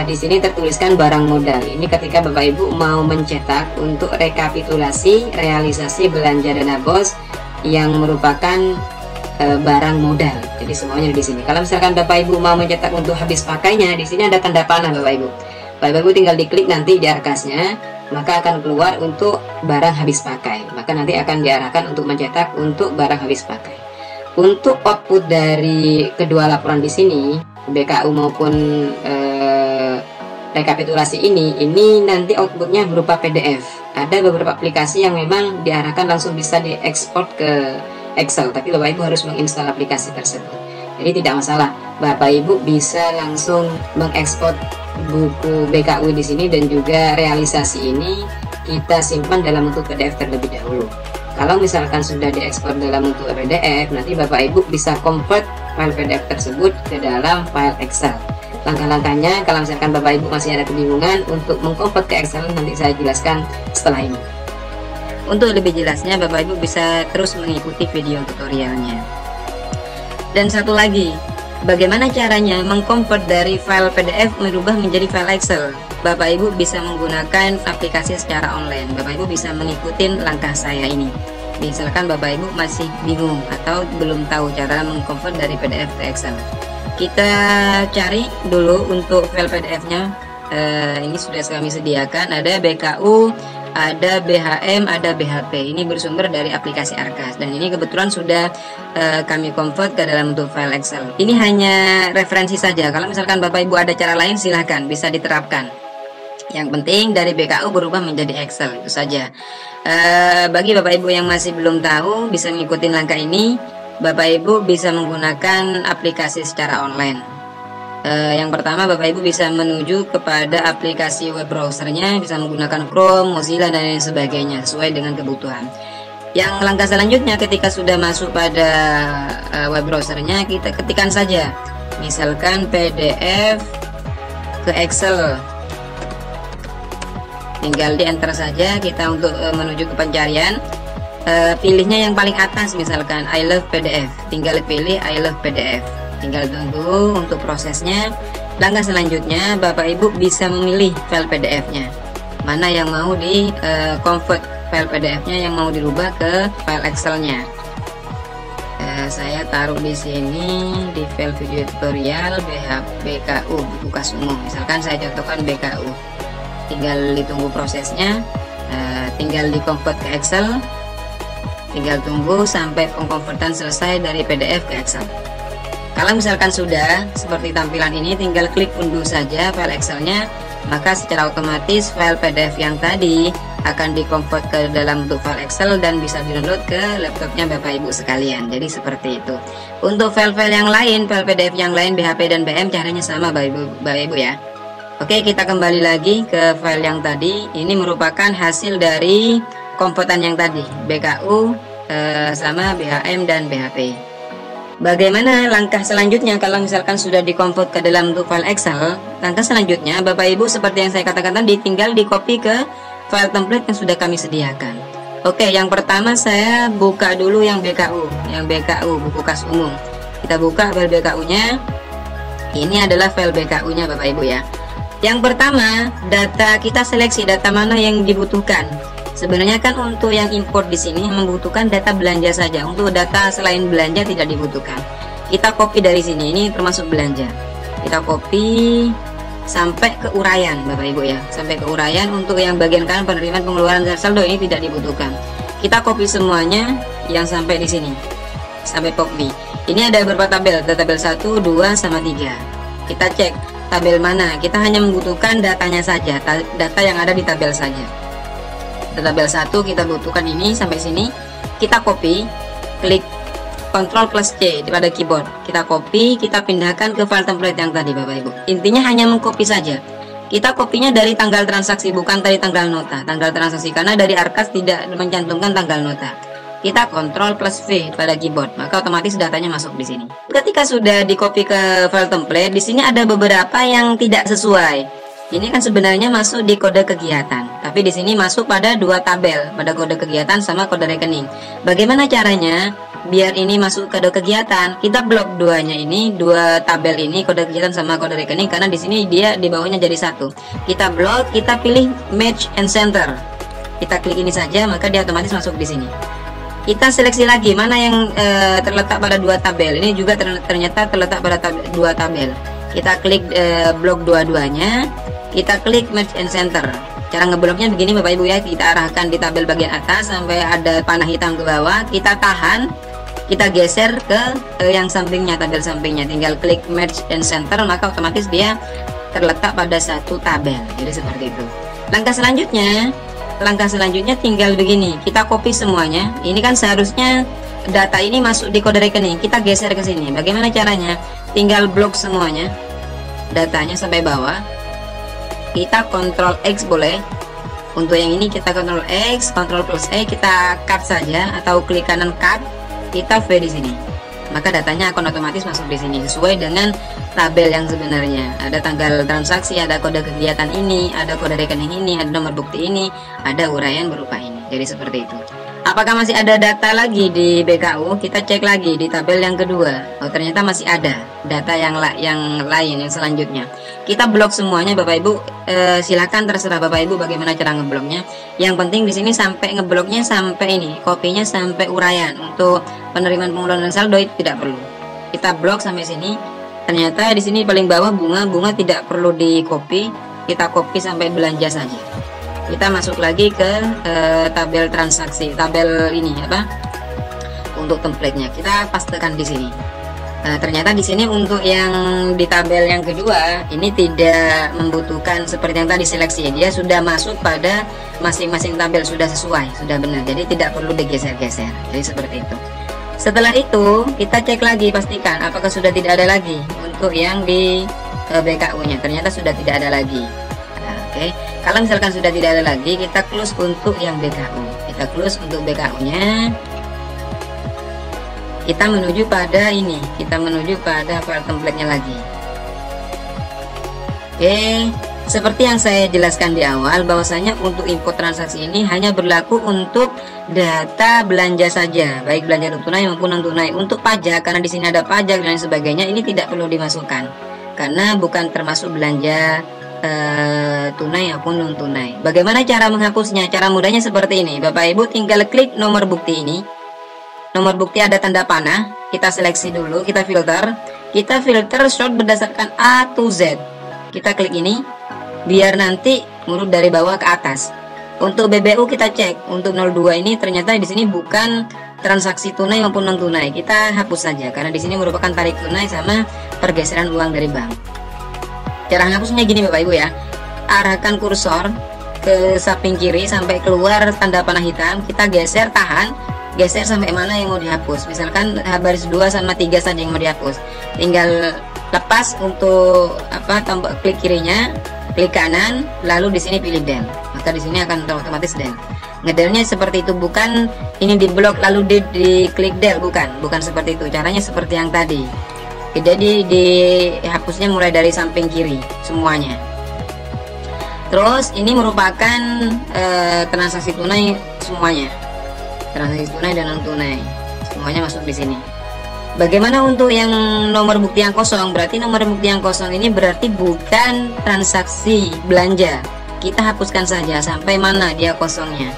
di sini tertuliskan barang modal. Ini ketika Bapak Ibu mau mencetak untuk rekapitulasi realisasi belanja dana BOS yang merupakan barang modal. Jadi semuanya di sini. Kalau misalkan Bapak Ibu mau mencetak untuk habis pakainya, di sini ada tanda panah Bapak Ibu. Bapak Ibu tinggal diklik nanti di Arkasnya, maka akan keluar untuk barang habis pakai. Maka nanti akan diarahkan untuk mencetak untuk barang habis pakai. Untuk output dari kedua laporan di sini, BKU maupun rekapitulasi ini nanti outputnya berupa PDF. Ada beberapa aplikasi yang memang diarahkan langsung bisa diekspor ke Excel, tapi Bapak Ibu harus menginstal aplikasi tersebut. Jadi tidak masalah, Bapak Ibu bisa langsung mengekspor buku BKU di sini dan juga realisasi ini kita simpan dalam bentuk PDF terlebih dahulu. Kalau misalkan sudah diekspor dalam bentuk PDF, nanti Bapak Ibu bisa convert file PDF tersebut ke dalam file Excel. Langkah-langkahnya, kalau misalkan Bapak Ibu masih ada kebingungan untuk mengkonvert ke Excel, nanti saya jelaskan setelah ini. Untuk lebih jelasnya Bapak Ibu bisa terus mengikuti video tutorialnya. Dan satu lagi, bagaimana caranya mengkonvert dari file PDF merubah menjadi file Excel? Bapak Ibu bisa menggunakan aplikasi secara online. Bapak Ibu bisa mengikuti langkah saya ini. Misalkan Bapak Ibu masih bingung atau belum tahu cara mengkonvert dari PDF ke Excel. Kita cari dulu untuk file PDF-nya. Ini sudah kami sediakan, ada BKU, ada BHM, ada BHP. Ini bersumber dari aplikasi Arkas dan ini kebetulan sudah kami convert ke dalam bentuk file Excel. Ini hanya referensi saja. Kalau misalkan Bapak Ibu ada cara lain silahkan bisa diterapkan. Yang penting dari BKU berubah menjadi Excel, itu saja. Bagi Bapak Ibu yang masih belum tahu bisa mengikuti langkah ini, Bapak Ibu bisa menggunakan aplikasi secara online. Yang pertama Bapak Ibu bisa menuju kepada aplikasi web browsernya, bisa menggunakan Chrome, Mozilla dan lain sebagainya sesuai dengan kebutuhan. Yang langkah selanjutnya ketika sudah masuk pada web browsernya, kita ketikkan saja misalkan PDF ke Excel, tinggal di enter saja kita untuk menuju ke pencarian. Pilihnya yang paling atas misalkan I love PDF, tinggal pilih I love PDF. Tinggal tunggu untuk prosesnya. Langkah selanjutnya Bapak Ibu bisa memilih file PDF-nya mana yang mau di convert file PDF-nya yang mau dirubah ke file Excel-nya. Saya taruh di sini di file video tutorial BKU buku kas umum. Misalkan saya contohkan BKU. Tinggal ditunggu prosesnya, tinggal di convert ke Excel. Tinggal tunggu sampai pengkonvertan selesai dari PDF ke Excel. Kalau misalkan sudah seperti tampilan ini, tinggal klik unduh saja file Excel-nya, maka secara otomatis file PDF yang tadi akan di-convert ke dalam bentuk file Excel dan bisa di-download ke laptopnya Bapak Ibu sekalian. Jadi seperti itu. Untuk file-file yang lain, file PDF yang lain BHP dan BM caranya sama Bapak Ibu ya. Oke, kita kembali lagi ke file yang tadi. Ini merupakan hasil dari konvertan yang tadi, BKU sama BHM dan BHP. Bagaimana langkah selanjutnya kalau misalkan sudah di-convert ke dalam bentuk file Excel? Langkah selanjutnya Bapak Ibu seperti yang saya katakan tadi, tinggal di-copy ke file template yang sudah kami sediakan. Oke, yang pertama saya buka dulu yang BKU buku kas umum. Kita buka file BKU-nya. Ini adalah file BKU-nya Bapak Ibu ya. Yang pertama, data kita seleksi data mana yang dibutuhkan. Sebenarnya kan untuk yang import di sini membutuhkan data belanja saja. Untuk data selain belanja tidak dibutuhkan. Kita copy dari sini, ini termasuk belanja. Kita copy sampai ke uraian, Bapak Ibu ya, sampai ke uraian. Untuk yang bagian kanan penerimaan pengeluaran dan saldo ini tidak dibutuhkan. Kita copy semuanya yang sampai di sini, sampai copy. Ini ada beberapa tabel, ada tabel 1, 2, sama 3. Kita cek tabel mana, kita hanya membutuhkan datanya saja, data yang ada di tabel saja. Tabel 1 kita butuhkan ini sampai sini, kita copy, klik Ctrl plus C pada keyboard, kita copy, kita pindahkan ke file template yang tadi, Bapak Ibu. Intinya hanya mengcopy saja. Kita kopinya dari tanggal transaksi, bukan dari tanggal nota. Tanggal transaksi, karena dari Arkas tidak mencantumkan tanggal nota. Kita Ctrl plus V pada keyboard, maka otomatis datanya masuk di sini. Ketika sudah di copy ke file template, di sini ada beberapa yang tidak sesuai. Ini kan sebenarnya masuk di kode kegiatan, tapi di sini masuk pada 2 tabel, pada kode kegiatan sama kode rekening. Bagaimana caranya biar ini masuk kode kegiatan? Kita blok duanya ini, 2 tabel ini, kode kegiatan sama kode rekening, karena di sini dia di bawahnya jadi satu. Kita blok, kita pilih match and center. Kita klik ini saja, maka dia otomatis masuk di sini. Kita seleksi lagi mana yang terletak pada 2 tabel. Ini juga ternyata terletak pada 2 tabel. Kita klik blok dua-duanya. Kita klik match and center. Cara ngebloknya begini, Bapak Ibu ya. Kita arahkan di tabel bagian atas sampai ada panah hitam ke bawah. Kita tahan, kita geser ke yang sampingnya, tabel sampingnya. Tinggal klik match and center, maka otomatis dia terletak pada 1 tabel. Jadi seperti itu. Langkah selanjutnya tinggal begini. Kita copy semuanya. Ini kan seharusnya data ini masuk di kode rekening. Kita geser ke sini. Bagaimana caranya? Tinggal blok semuanya, datanya sampai bawah. Kita Ctrl X boleh. Untuk yang ini kita Ctrl X, Ctrl plus E, kita cut saja atau klik kanan cut, kita V di sini. Maka datanya akan otomatis masuk di sini sesuai dengan tabel yang sebenarnya. Ada tanggal transaksi, ada kode kegiatan ini, ada kode rekening ini, ada nomor bukti ini, ada uraian berupa ini. Jadi seperti itu. Apakah masih ada data lagi di BKU? Kita cek lagi di tabel yang kedua. Oh, ternyata masih ada data yang lain yang selanjutnya. Kita blok semuanya, Bapak Ibu. Silakan terserah Bapak Ibu bagaimana cara ngebloknya. Yang penting di sini sampai ngebloknya sampai ini, kopinya sampai uraian. Untuk penerimaan pengeluaran dan saldo itu tidak perlu. Kita blok sampai sini. Ternyata di sini paling bawah bunga tidak perlu di copy. Kita copy sampai belanja saja. Kita masuk lagi ke tabel transaksi, tabel ini apa? Untuk templatenya kita pastekan di sini. Ternyata di sini untuk yang di tabel yang kedua ini tidak membutuhkan seperti yang tadi seleksi. Dia sudah masuk pada masing-masing tabel, sudah sesuai, sudah benar. Jadi tidak perlu digeser-geser. Jadi seperti itu. Setelah itu kita cek lagi, pastikan apakah sudah tidak ada lagi untuk yang di BKU-nya. Ternyata sudah tidak ada lagi. Oke. Kalau misalkan sudah tidak ada lagi, kita close untuk yang BKU. Kita close untuk BKU-nya. Kita menuju pada ini. Kita menuju pada file template-nya lagi. Oke. Seperti yang saya jelaskan di awal, bahwasanya untuk import transaksi ini hanya berlaku untuk data belanja saja, baik belanja tunai maupun non tunai. Untuk pajak, karena di sini ada pajak dan lain sebagainya, ini tidak perlu dimasukkan karena bukan termasuk belanja tunai maupun non tunai. Bagaimana cara menghapusnya? Cara mudahnya seperti ini, Bapak Ibu tinggal klik nomor bukti ini. Nomor bukti ada tanda panah, kita seleksi dulu, kita filter sort berdasarkan A to Z. Kita klik ini biar nanti ngurut dari bawah ke atas. Untuk BBU kita cek, untuk 02 ini ternyata di sini bukan transaksi tunai maupun non tunai. Kita hapus saja karena di sini merupakan tarik tunai sama pergeseran uang dari bank. Cara hapusnya gini, Bapak Ibu ya. Arahkan kursor ke samping kiri sampai keluar tanda panah hitam, kita geser, tahan, geser sampai mana yang mau dihapus. Misalkan baris 2 sama 3 saja yang mau dihapus. Tinggal lepas untuk tombol klik kirinya, klik kanan, lalu di sini pilih del. Maka di sini akan otomatis del. Ngedelnya seperti itu, bukan ini di blok lalu di klik del, bukan seperti itu. Caranya seperti yang tadi. Jadi dihapusnya mulai dari samping kiri semuanya. Terus ini merupakan transaksi tunai semuanya. Transaksi tunai dan non tunai semuanya masuk di sini. Bagaimana untuk yang nomor bukti yang kosong? Berarti nomor bukti yang kosong ini berarti bukan transaksi belanja. Kita hapuskan saja sampai mana dia kosongnya.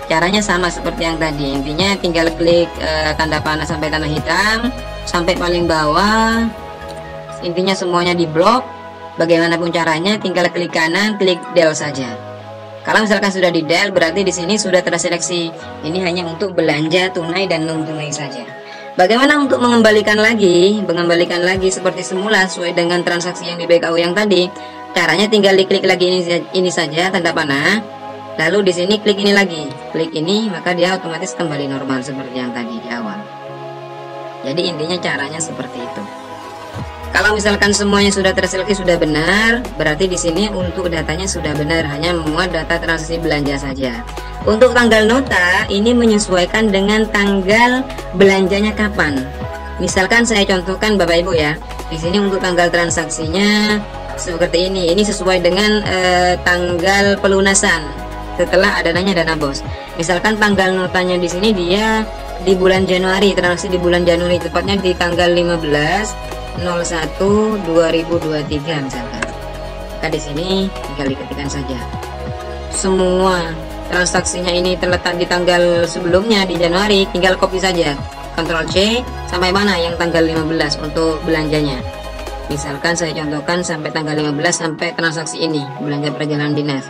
Caranya sama seperti yang tadi, intinya tinggal klik tanda panah sampai tanda hitam sampai paling bawah, intinya semuanya di blok. Bagaimanapun caranya tinggal klik kanan, klik del saja. Kalau misalkan sudah di del, berarti di sini sudah terseleksi. Ini hanya untuk belanja tunai dan non tunai saja. Bagaimana untuk mengembalikan lagi seperti semula sesuai dengan transaksi yang di BKU yang tadi? Caranya tinggal diklik lagi ini saja tanda panah. Lalu di sini klik ini lagi, klik ini, maka dia otomatis kembali normal seperti yang tadi di awal. Jadi intinya caranya seperti itu. Kalau misalkan semuanya sudah terseleksi sudah benar, berarti di sini untuk datanya sudah benar, hanya memuat data transaksi belanja saja. Untuk tanggal nota ini menyesuaikan dengan tanggal belanjanya kapan. Misalkan saya contohkan Bapak Ibu ya, di sini untuk tanggal transaksinya seperti ini. Ini sesuai dengan tanggal pelunasan setelah adanya dana BOS. Misalkan tanggal notanya di sini dia di bulan Januari, transaksi di bulan Januari, tepatnya di tanggal 15/01/2023 misalkan. Maka di sini tinggal diketikkan saja. Semua transaksinya ini terletak di tanggal sebelumnya di Januari, tinggal copy saja. Ctrl C sampai mana yang tanggal 15 untuk belanjanya. Misalkan saya contohkan sampai tanggal 15 sampai transaksi ini, belanja perjalanan dinas.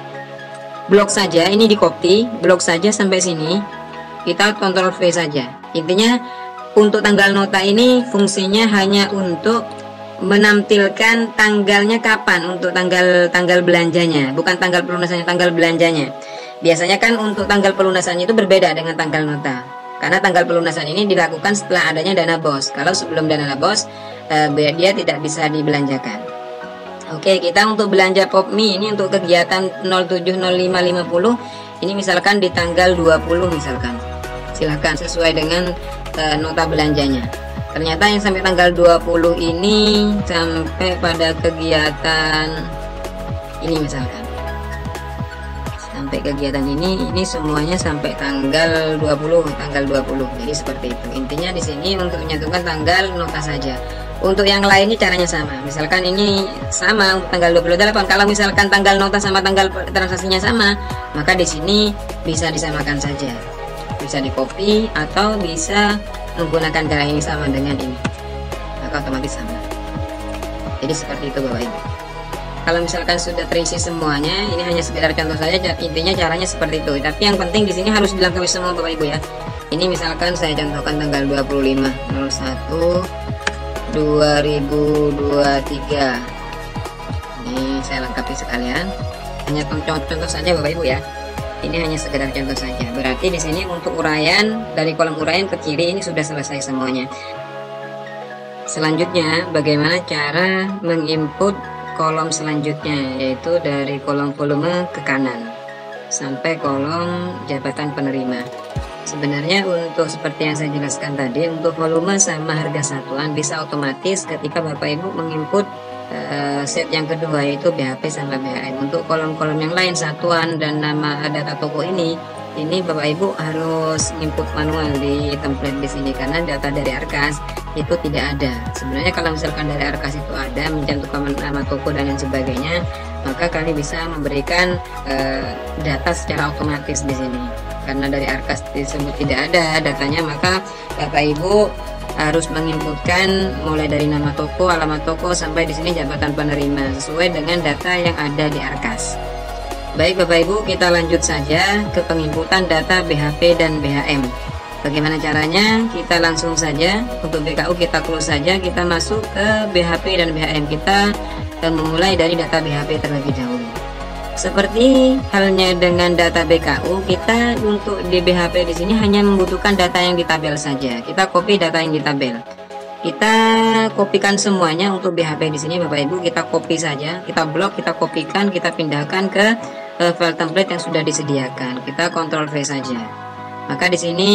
Blok saja, ini di copy, blok saja sampai sini. Kita Ctrl V saja. Intinya untuk tanggal nota ini fungsinya hanya untuk menampilkan tanggalnya kapan, untuk tanggal belanjanya, bukan tanggal pelunasannya, tanggal belanjanya. Biasanya kan untuk tanggal pelunasannya itu berbeda dengan tanggal nota. Karena tanggal pelunasan ini dilakukan setelah adanya dana BOS. Kalau sebelum dana BOS, dia tidak bisa dibelanjakan. Oke, kita untuk belanja POPMI ini untuk kegiatan 070550 ini misalkan di tanggal 20 misalkan. Silahkan sesuai dengan nota belanjanya. Ternyata yang sampai tanggal 20 ini sampai pada kegiatan ini misalkan. Sampai kegiatan ini semuanya sampai tanggal 20, tanggal 20. Jadi seperti itu. Intinya di sini untuk menyatukan tanggal nota saja. Untuk yang lainnya caranya sama. Misalkan ini sama untuk tanggal 28. Kalau misalkan tanggal nota sama tanggal transaksinya sama, maka di sini bisa disamakan saja. Bisa di copy atau bisa menggunakan cara ini sama dengan ini. Maka otomatis sama. Jadi seperti itu Bapak Ibu. Kalau misalkan sudah terisi semuanya, ini hanya sekedar contoh saja, intinya caranya seperti itu. Tapi yang penting di sini harus dilengkapi semua Bapak Ibu ya. Ini misalkan saya contohkan tanggal 25/01/2023. Ini saya lengkapi sekalian. Hanya contoh saja Bapak Ibu ya. Ini hanya sekedar contoh saja. Berarti di sini untuk uraian dari kolom uraian ke kiri ini sudah selesai semuanya. Selanjutnya bagaimana cara menginput kolom selanjutnya, yaitu dari kolom volume ke kanan sampai kolom jabatan penerima. Sebenarnya untuk seperti yang saya jelaskan tadi, untuk volume sama harga satuan bisa otomatis ketika Bapak Ibu menginput set yang kedua, yaitu BHP sama BHM. Untuk kolom-kolom yang lain satuan dan nama data toko ini Bapak Ibu harus input manual di template di sini, karena data dari Arkas itu tidak ada. Sebenarnya kalau misalkan dari Arkas itu ada mencantumkan nama toko dan lain sebagainya, maka kalian bisa memberikan data secara otomatis di sini. Karena dari Arkas tersebut tidak ada datanya, maka Bapak Ibu harus menginputkan mulai dari nama toko, alamat toko, sampai di sini jabatan penerima sesuai dengan data yang ada di Arkas. Baik Bapak Ibu, kita lanjut saja ke penginputan data BHP dan BHM. Bagaimana caranya? Kita langsung saja untuk BKU kita close saja, kita masuk ke BHP dan BHM. Kita memulai dari data BHP terlebih dahulu. Seperti halnya dengan data BKU, kita untuk di BHP di sini hanya membutuhkan data yang di tabel saja. Kita copy data yang di tabel. Kita kopikan semuanya untuk BHP di sini Bapak Ibu, kita copy saja, kita blok, kita kopikan, kita pindahkan ke file template yang sudah disediakan. Kita Ctrl V saja. Maka di sini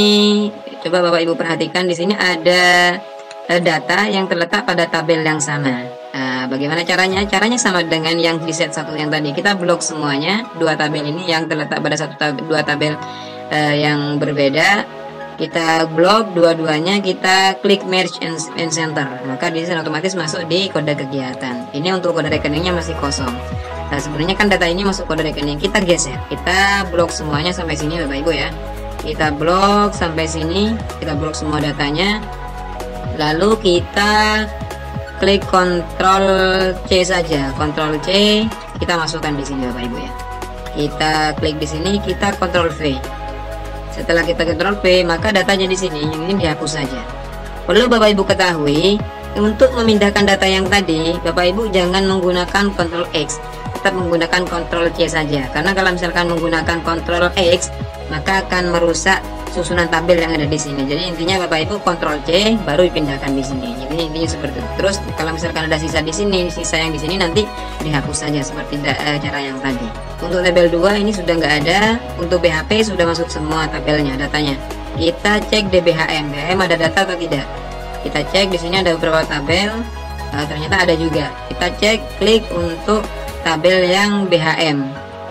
coba Bapak Ibu perhatikan, di sini ada data yang terletak pada tabel yang sama. Bagaimana caranya? Caranya sama dengan yang di set 1 yang tadi. Kita blok semuanya, dua tabel ini yang terletak pada dua tabel yang berbeda. Kita blok dua-duanya, kita klik merge and center. Maka di sini otomatis masuk di kode kegiatan. Ini untuk kode rekeningnya masih kosong. Nah, sebenarnya kan data ini masuk kode rekening, kita geser, kita blok semuanya sampai sini Bapak Ibu ya. Kita blok sampai sini, kita blok semua datanya. Lalu kita klik Ctrl C saja, Ctrl C, kita masukkan di sini Bapak Ibu ya. Kita klik di sini, kita Ctrl V. Setelah kita Ctrl V, maka datanya di sini ini dihapus saja. Perlu Bapak Ibu ketahui, untuk memindahkan data yang tadi, Bapak Ibu jangan menggunakan Ctrl X, tetap menggunakan Ctrl C saja. Karena kalau misalkan menggunakan Ctrl X, maka akan merusak susunan tabel yang ada di sini. Jadi intinya Bapak Ibu Ctrl C baru dipindahkan di sini. Jadi intinya seperti itu. Terus kalau misalkan ada sisa di sini, sisa yang di sini nanti dihapus saja seperti cara yang tadi. Untuk tabel 2 ini sudah nggak ada. Untuk BHP sudah masuk semua tabelnya, datanya. Kita cek DBHM, BHM ada data atau tidak. Kita cek di sini ada beberapa tabel. Ternyata ada juga. Kita cek, klik untuk tabel yang BHM.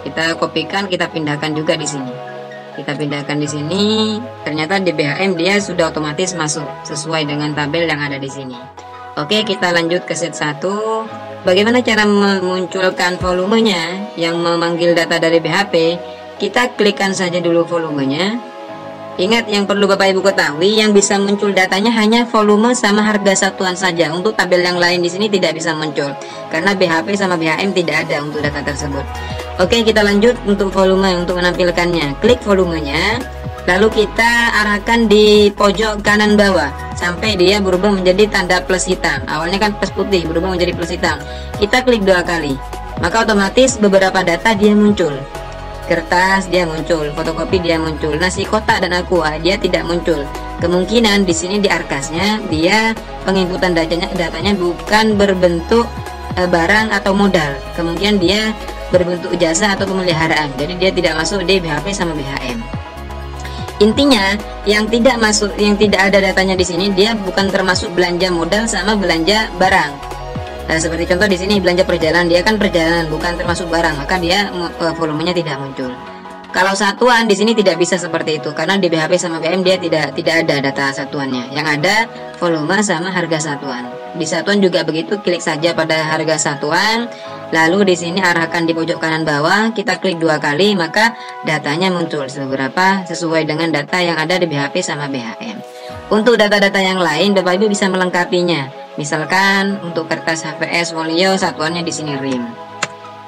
Kita kopikan, kita pindahkan juga di sini. Kita pindahkan di sini. Ternyata di BHM dia sudah otomatis masuk sesuai dengan tabel yang ada di sini. Oke, kita lanjut ke set 1. Bagaimana cara memunculkan volumenya yang memanggil data dari BHP? Kita klikkan saja dulu volumenya. Ingat, yang perlu Bapak Ibu ketahui, yang bisa muncul datanya hanya volume sama harga satuan saja. Untuk tabel yang lain di sini tidak bisa muncul karena BHP sama BHM tidak ada untuk data tersebut. Oke, kita lanjut untuk volume, untuk menampilkannya. Klik volumenya, lalu kita arahkan di pojok kanan bawah sampai dia berubah menjadi tanda plus hitam. Awalnya kan plus putih, berubah menjadi plus hitam. Kita klik 2 kali, maka otomatis beberapa data dia muncul. Kertas dia muncul, fotokopi dia muncul. Nasi kotak dan aqua dia tidak muncul. Kemungkinan di sini di arkasnya dia penginputan datanya bukan berbentuk barang atau modal. Kemungkinan dia berbentuk jasa atau pemeliharaan. Jadi dia tidak masuk di BHP sama BHM. Intinya yang tidak masuk, yang tidak ada datanya di sini, dia bukan termasuk belanja modal sama belanja barang. Seperti contoh di sini belanja perjalanan, dia kan perjalanan bukan termasuk barang, maka dia volumenya tidak muncul. Kalau satuan di sini tidak bisa seperti itu karena di BHP sama BM dia tidak ada data satuannya. Yang ada volume sama harga satuan. Di satuan juga begitu, klik saja pada harga satuan, lalu di sini arahkan di pojok kanan bawah, kita klik 2 kali, maka datanya muncul seberapa sesuai dengan data yang ada di BHP sama BHM. Untuk data-data yang lain Bapak Ibu bisa melengkapinya. Misalkan untuk kertas HVS folio satuannya di sini rim.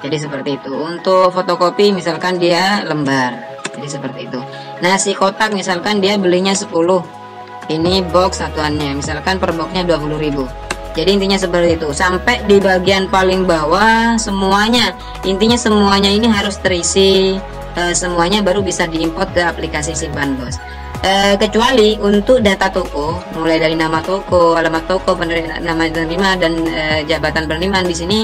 Jadi seperti itu. Untuk fotokopi misalkan dia lembar. Jadi seperti itu. Nasi kotak misalkan dia belinya 10. Ini box satuannya. Misalkan per boxnya 20.000. Jadi intinya seperti itu. Sampai di bagian paling bawah semuanya. Intinya semuanya ini harus terisi. Semuanya baru bisa diimport ke aplikasi Simpan Bos. Kecuali untuk data toko, mulai dari nama toko, alamat toko, nama penerima dan jabatan penerimaan di sini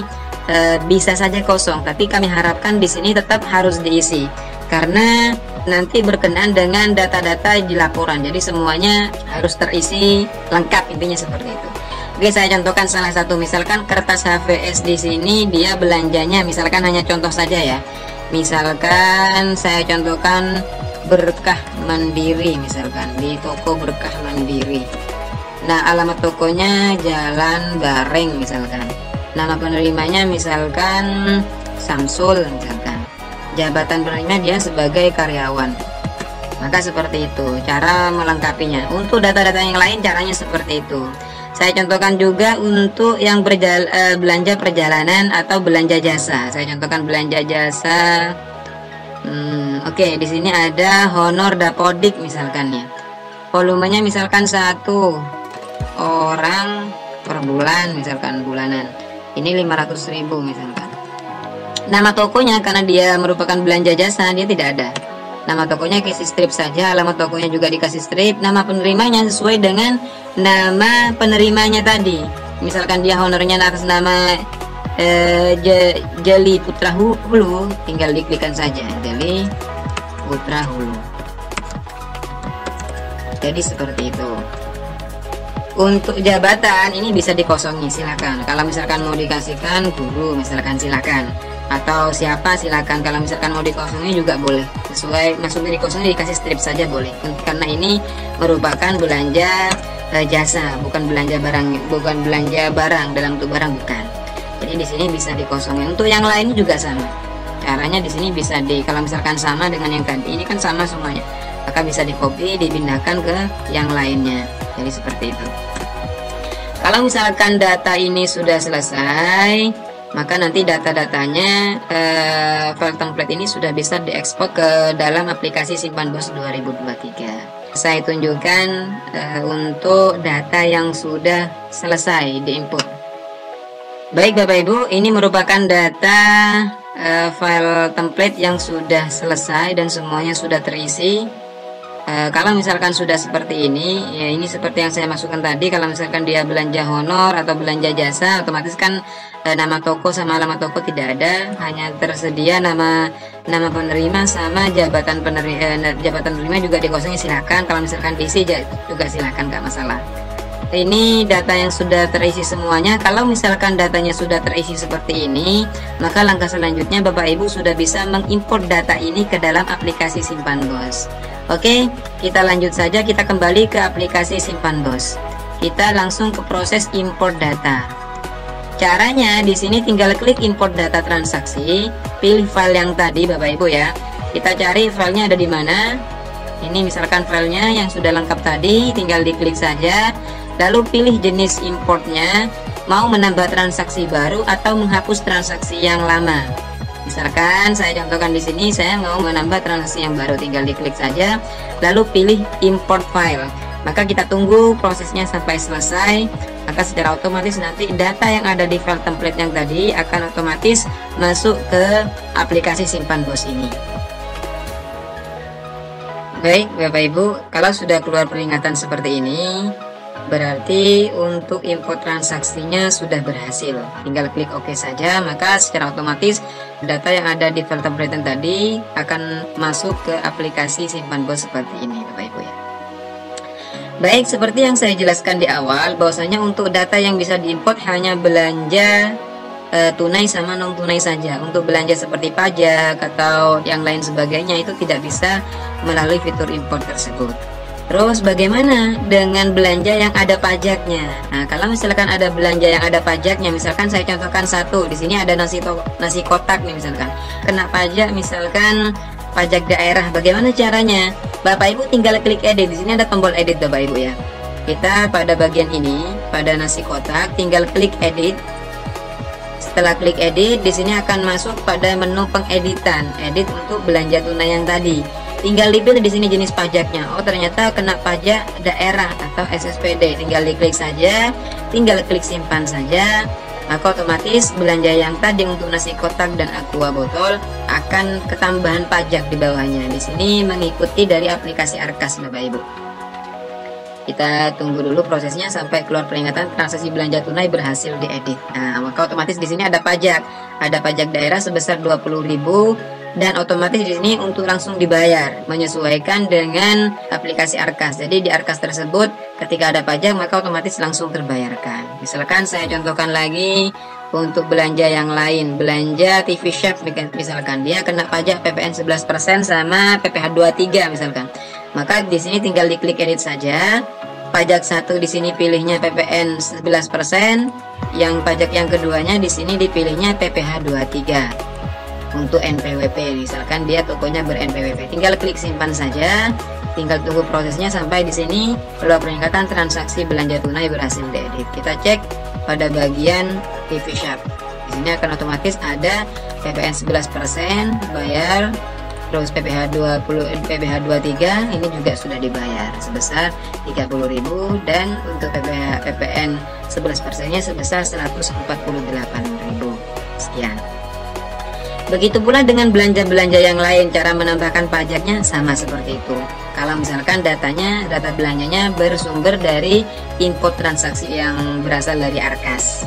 bisa saja kosong, tapi kami harapkan di sini tetap harus diisi karena nanti berkenaan dengan data-data di laporan. Jadi semuanya harus terisi lengkap, intinya seperti itu. Oke, saya contohkan salah satu, misalkan kertas HVS di sini dia belanjanya, misalkan hanya contoh saja ya. Misalkan saya contohkan Berkah Mandiri, misalkan di toko Berkah Mandiri. Nah, alamat tokonya Jalan Bareng misalkan. Nama penerimanya misalkan Samsul misalkan. Jabatan penerima dia sebagai karyawan. Maka seperti itu cara melengkapinya. Untuk data-data yang lain caranya seperti itu. Saya contohkan juga untuk yang belanja perjalanan atau belanja jasa. Saya contohkan belanja jasa. Oke, di sini ada honor dapodik misalkan ya. Volumenya misalkan 1 orang per bulan misalkan bulanan. Ini 500.000 misalkan. Nama tokonya karena dia merupakan belanja jasa dia tidak ada. Nama tokonya kasih strip saja, alamat tokonya juga dikasih strip. Nama penerimanya sesuai dengan nama penerimanya tadi. Misalkan dia honornya atas nama Jeli Putra Hulu, tinggal diklikkan saja Jeli Putra Hulu. Jadi seperti itu. Untuk jabatan ini bisa dikosongi, silakan. Kalau misalkan mau dikasihkan guru misalkan silakan, atau siapa silakan. Kalau misalkan mau dikosongi juga boleh, sesuai maksudnya dikosongi dikasih strip saja boleh, karena ini merupakan belanja jasa, bukan belanja barang, bukan belanja barang dalam bentuk barang, bukan. Jadi di sini bisa dikosongin. Untuk yang lain juga sama. Caranya di sini bisa kalau misalkan sama dengan yang tadi, ini kan sama semuanya, maka bisa di copy, dipindahkan ke yang lainnya. Jadi seperti itu. Kalau misalkan data ini sudah selesai, maka nanti data-datanya file template ini sudah bisa diekspor ke dalam aplikasi Simpan Bos 2023. Saya tunjukkan untuk data yang sudah selesai diinput. Baik Bapak Ibu, ini merupakan data file template yang sudah selesai dan semuanya sudah terisi. Kalau misalkan sudah seperti ini, ya ini seperti yang saya masukkan tadi. Kalau misalkan dia belanja honor atau belanja jasa, otomatis kan nama toko sama alamat toko tidak ada, hanya tersedia nama penerima sama jabatan penerima juga dikosongin, silakan. Kalau misalkan diisi juga silakan, nggak masalah. Ini data yang sudah terisi semuanya. Kalau misalkan datanya sudah terisi seperti ini, maka langkah selanjutnya Bapak Ibu sudah bisa mengimport data ini ke dalam aplikasi Simpan Bos. Oke, kita lanjut saja, kita kembali ke aplikasi Simpan Bos. Kita langsung ke proses import data. Caranya di sini tinggal klik import data transaksi, pilih file yang tadi Bapak Ibu ya. Kita cari filenya ada di mana. Ini misalkan filenya yang sudah lengkap tadi, tinggal diklik saja. Lalu pilih jenis importnya, mau menambah transaksi baru atau menghapus transaksi yang lama. Misalkan saya contohkan di sini, saya mau menambah transaksi yang baru, tinggal diklik saja, lalu pilih import file. Maka kita tunggu prosesnya sampai selesai, maka secara otomatis nanti data yang ada di file template yang tadi akan otomatis masuk ke aplikasi Simpan Bos ini. Baik Bapak Ibu, kalau sudah keluar peringatan seperti ini, berarti untuk import transaksinya sudah berhasil. Tinggal klik OK saja, maka secara otomatis data yang ada di file template yang tadi akan masuk ke aplikasi Simpan Bos seperti ini Bapak Ibu ya. Baik, seperti yang saya jelaskan di awal, bahwasanya untuk data yang bisa diimport hanya belanja tunai sama non tunai saja. Untuk belanja seperti pajak atau yang lain sebagainya itu tidak bisa melalui fitur import tersebut. Terus bagaimana dengan belanja yang ada pajaknya? Nah, kalau misalkan ada belanja yang ada pajaknya, misalkan saya contohkan satu, di sini ada nasi kotak nih misalkan, kena pajak misalkan pajak daerah. Bagaimana caranya? Bapak Ibu tinggal klik edit. Di sini ada tombol edit Bapak Ibu ya. Kita pada bagian ini, pada nasi kotak, tinggal klik edit. Setelah klik edit, di sini akan masuk pada menu pengeditan, edit untuk belanja tunai yang tadi. Tinggal dipilih di sini jenis pajaknya. Oh, ternyata kena pajak daerah atau SSPD. Tinggal diklik saja, tinggal klik simpan saja. Maka otomatis belanja yang tadi untuk nasi kotak dan aqua botol akan ketambahan pajak di bawahnya. Di sini mengikuti dari aplikasi Arkas Bapak Ibu. Kita tunggu dulu prosesnya sampai keluar peringatan transaksi belanja tunai berhasil diedit. Nah, maka otomatis di sini ada pajak daerah sebesar 20.000. Dan otomatis di sini untuk langsung dibayar menyesuaikan dengan aplikasi Arkas. Jadi di Arkas tersebut ketika ada pajak maka otomatis langsung terbayarkan. Misalkan saya contohkan lagi untuk belanja yang lain, belanja TV Chef misalkan dia kena pajak PPN 11% sama PPh 23 misalkan. Maka di sini tinggal diklik edit saja. Pajak satu di sini pilihnya PPN 11%, yang pajak yang keduanya di sini dipilihnya PPh 23. Untuk NPWP, misalkan dia tokonya ber-NPWP, tinggal klik simpan saja, tinggal tunggu prosesnya sampai di sini keluar peringatan transaksi belanja tunai berhasil diedit. Kita cek pada bagian TV Shop. Di sini akan otomatis ada PPN 11% bayar, terus PPh 23 ini juga sudah dibayar sebesar 30.000 dan untuk PPN 11%-nya sebesar 148.000. Sekian. Begitu pula dengan belanja-belanja yang lain, cara menambahkan pajaknya sama seperti itu. Kalau misalkan data belanjanya bersumber dari import transaksi yang berasal dari Arkas.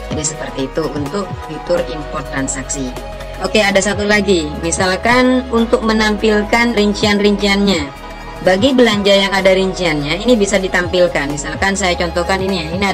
Jadi seperti itu untuk fitur import transaksi. Oke, ada satu lagi. Misalkan untuk menampilkan rincian-rinciannya. Bagi belanja yang ada rinciannya, ini bisa ditampilkan. Misalkan saya contohkan ini ya, ini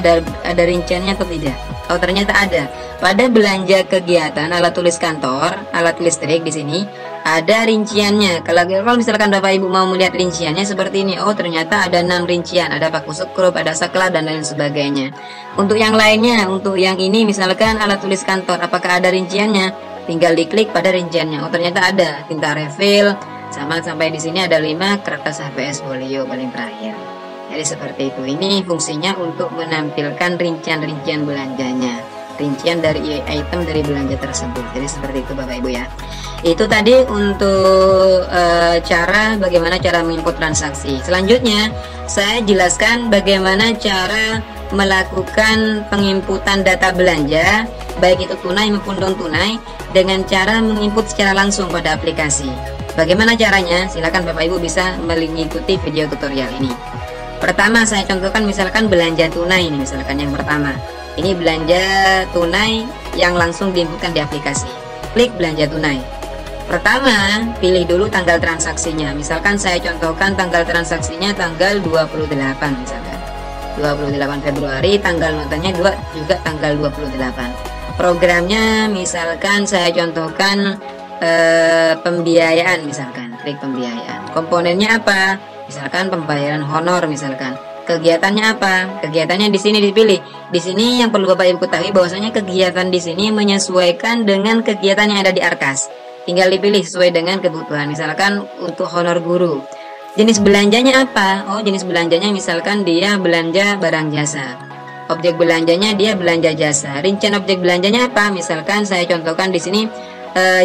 ada rinciannya atau tidak. Oh, ternyata ada. Pada belanja kegiatan alat tulis kantor, alat listrik di sini ada rinciannya. Kalau misalkan Bapak Ibu mau melihat rinciannya seperti ini. Oh, ternyata ada 6 rincian, ada paku sekrup, ada saklar dan lain sebagainya. Untuk yang lainnya, untuk yang ini misalkan alat tulis kantor, apakah ada rinciannya? Tinggal diklik pada rinciannya. Oh, ternyata ada. Tinta refill sama sampai di sini ada 5 kertas HVS folio paling terakhir. Jadi seperti itu. Ini fungsinya untuk menampilkan rincian-rincian belanjanya, rincian dari item dari belanja tersebut. Jadi seperti itu Bapak Ibu ya. Itu tadi untuk bagaimana cara menginput transaksi. Selanjutnya saya jelaskan bagaimana cara melakukan penginputan data belanja, baik itu tunai maupun non tunai, dengan cara menginput secara langsung pada aplikasi. Bagaimana caranya? Silakan Bapak Ibu bisa mengikuti video tutorial ini. Pertama saya contohkan misalkan belanja tunai ini, misalkan yang pertama. Ini belanja tunai yang langsung diinputkan di aplikasi. Klik belanja tunai. Pertama, pilih dulu tanggal transaksinya. Misalkan saya contohkan tanggal transaksinya tanggal 28 misalkan. 28 Februari, tanggal notanya juga tanggal 28. Programnya misalkan saya contohkan pembiayaan misalkan. Klik pembiayaan. Komponennya apa? Misalkan pembayaran honor misalkan. Kegiatannya apa? Kegiatannya di sini dipilih. Di sini yang perlu Bapak Ibu ketahui bahwasanya kegiatan di sini menyesuaikan dengan kegiatan yang ada di Arkas. Tinggal dipilih sesuai dengan kebutuhan. Misalkan untuk honor guru. Jenis belanjanya apa? Oh, jenis belanjanya misalkan dia belanja barang jasa. Objek belanjanya dia belanja jasa. Rincian objek belanjanya apa? Misalkan saya contohkan di sini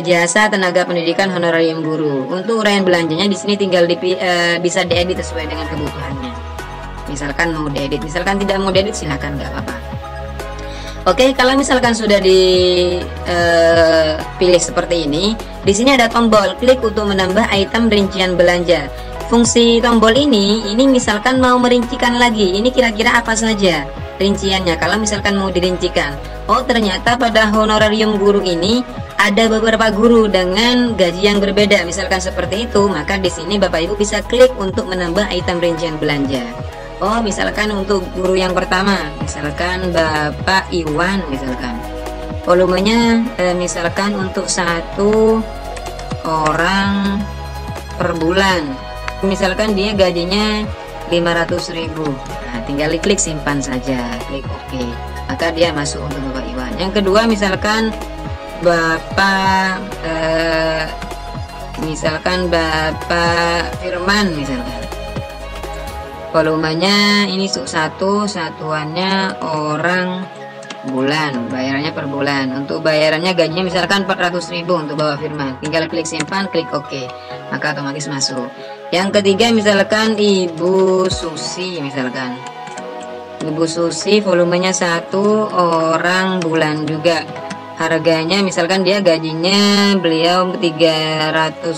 jasa tenaga pendidikan honorarium guru. Untuk uraian belanjanya di sini tinggal bisa diedit sesuai dengan kebutuhannya. Misalkan mau diedit, misalkan tidak mau diedit silakan, nggak apa-apa. Oke, kalau misalkan sudah dipilih seperti ini, di sini ada tombol klik untuk menambah item rincian belanja. Fungsi tombol ini misalkan mau merincikan lagi, ini kira-kira apa saja rinciannya kalau misalkan mau dirincikan. Oh, ternyata pada honorarium guru ini ada beberapa guru dengan gaji yang berbeda, misalkan seperti itu, maka di sini Bapak Ibu bisa klik untuk menambah item rincian belanja. Oh, misalkan untuk guru yang pertama, misalkan Bapak Iwan, misalkan volumenya misalkan untuk 1 orang per bulan, misalkan dia gajinya 500.000. Nah, tinggal diklik simpan saja, klik OK, maka dia masuk untuk Bapak Iwan. Yang kedua misalkan Bapak misalkan Bapak Firman, misalkan volumenya ini 1, satuannya orang bulan, bayarannya per bulan. Untuk bayarannya gajinya misalkan 400.000 untuk Bapak Firman. Tinggal klik simpan, klik OK, maka otomatis masuk. Yang ketiga misalkan Ibu Susi, misalkan Ibu Susi volumenya 1 orang bulan juga. Harganya misalkan dia gajinya beliau 350.000,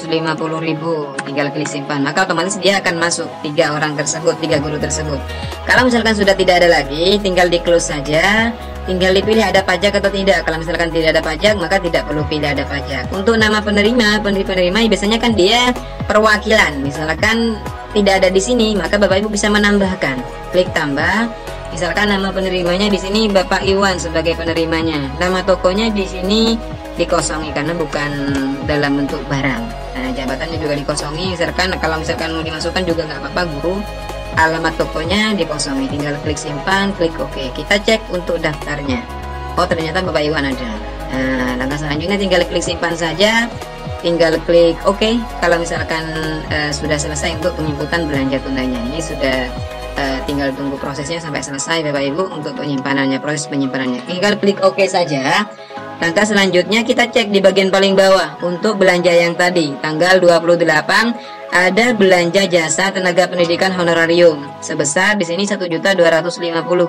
tinggal klik simpan, maka otomatis dia akan masuk 3 orang tersebut, 3 guru tersebut. Kalau misalkan sudah tidak ada lagi, tinggal di close saja, tinggal dipilih ada pajak atau tidak. Kalau misalkan tidak ada pajak, maka tidak perlu pilih ada pajak. Untuk nama penerima biasanya kan dia perwakilan, misalkan tidak ada di sini, maka Bapak Ibu bisa menambahkan, klik tambah. Misalkan nama penerimanya di sini Bapak Iwan sebagai penerimanya. Nama tokonya di sini dikosongi karena bukan dalam bentuk barang. Nah, jabatannya juga dikosongi. Misalkan kalau misalkan mau dimasukkan juga nggak apa-apa guru. Alamat tokonya dikosongi. Tinggal klik simpan, klik OK. Kita cek untuk daftarnya. Oh, ternyata Bapak Iwan ada. Nah, langkah selanjutnya tinggal klik simpan saja. Tinggal klik OK. Kalau misalkan sudah selesai untuk penginputan belanja tunainya. Ini sudah tinggal tunggu prosesnya sampai selesai Bapak Ibu untuk penyimpanannya, proses penyimpanannya. Tinggal klik OK saja. Langkah selanjutnya kita cek di bagian paling bawah untuk belanja yang tadi tanggal 28 ada belanja jasa tenaga pendidikan honorarium sebesar di sini 1.250.000.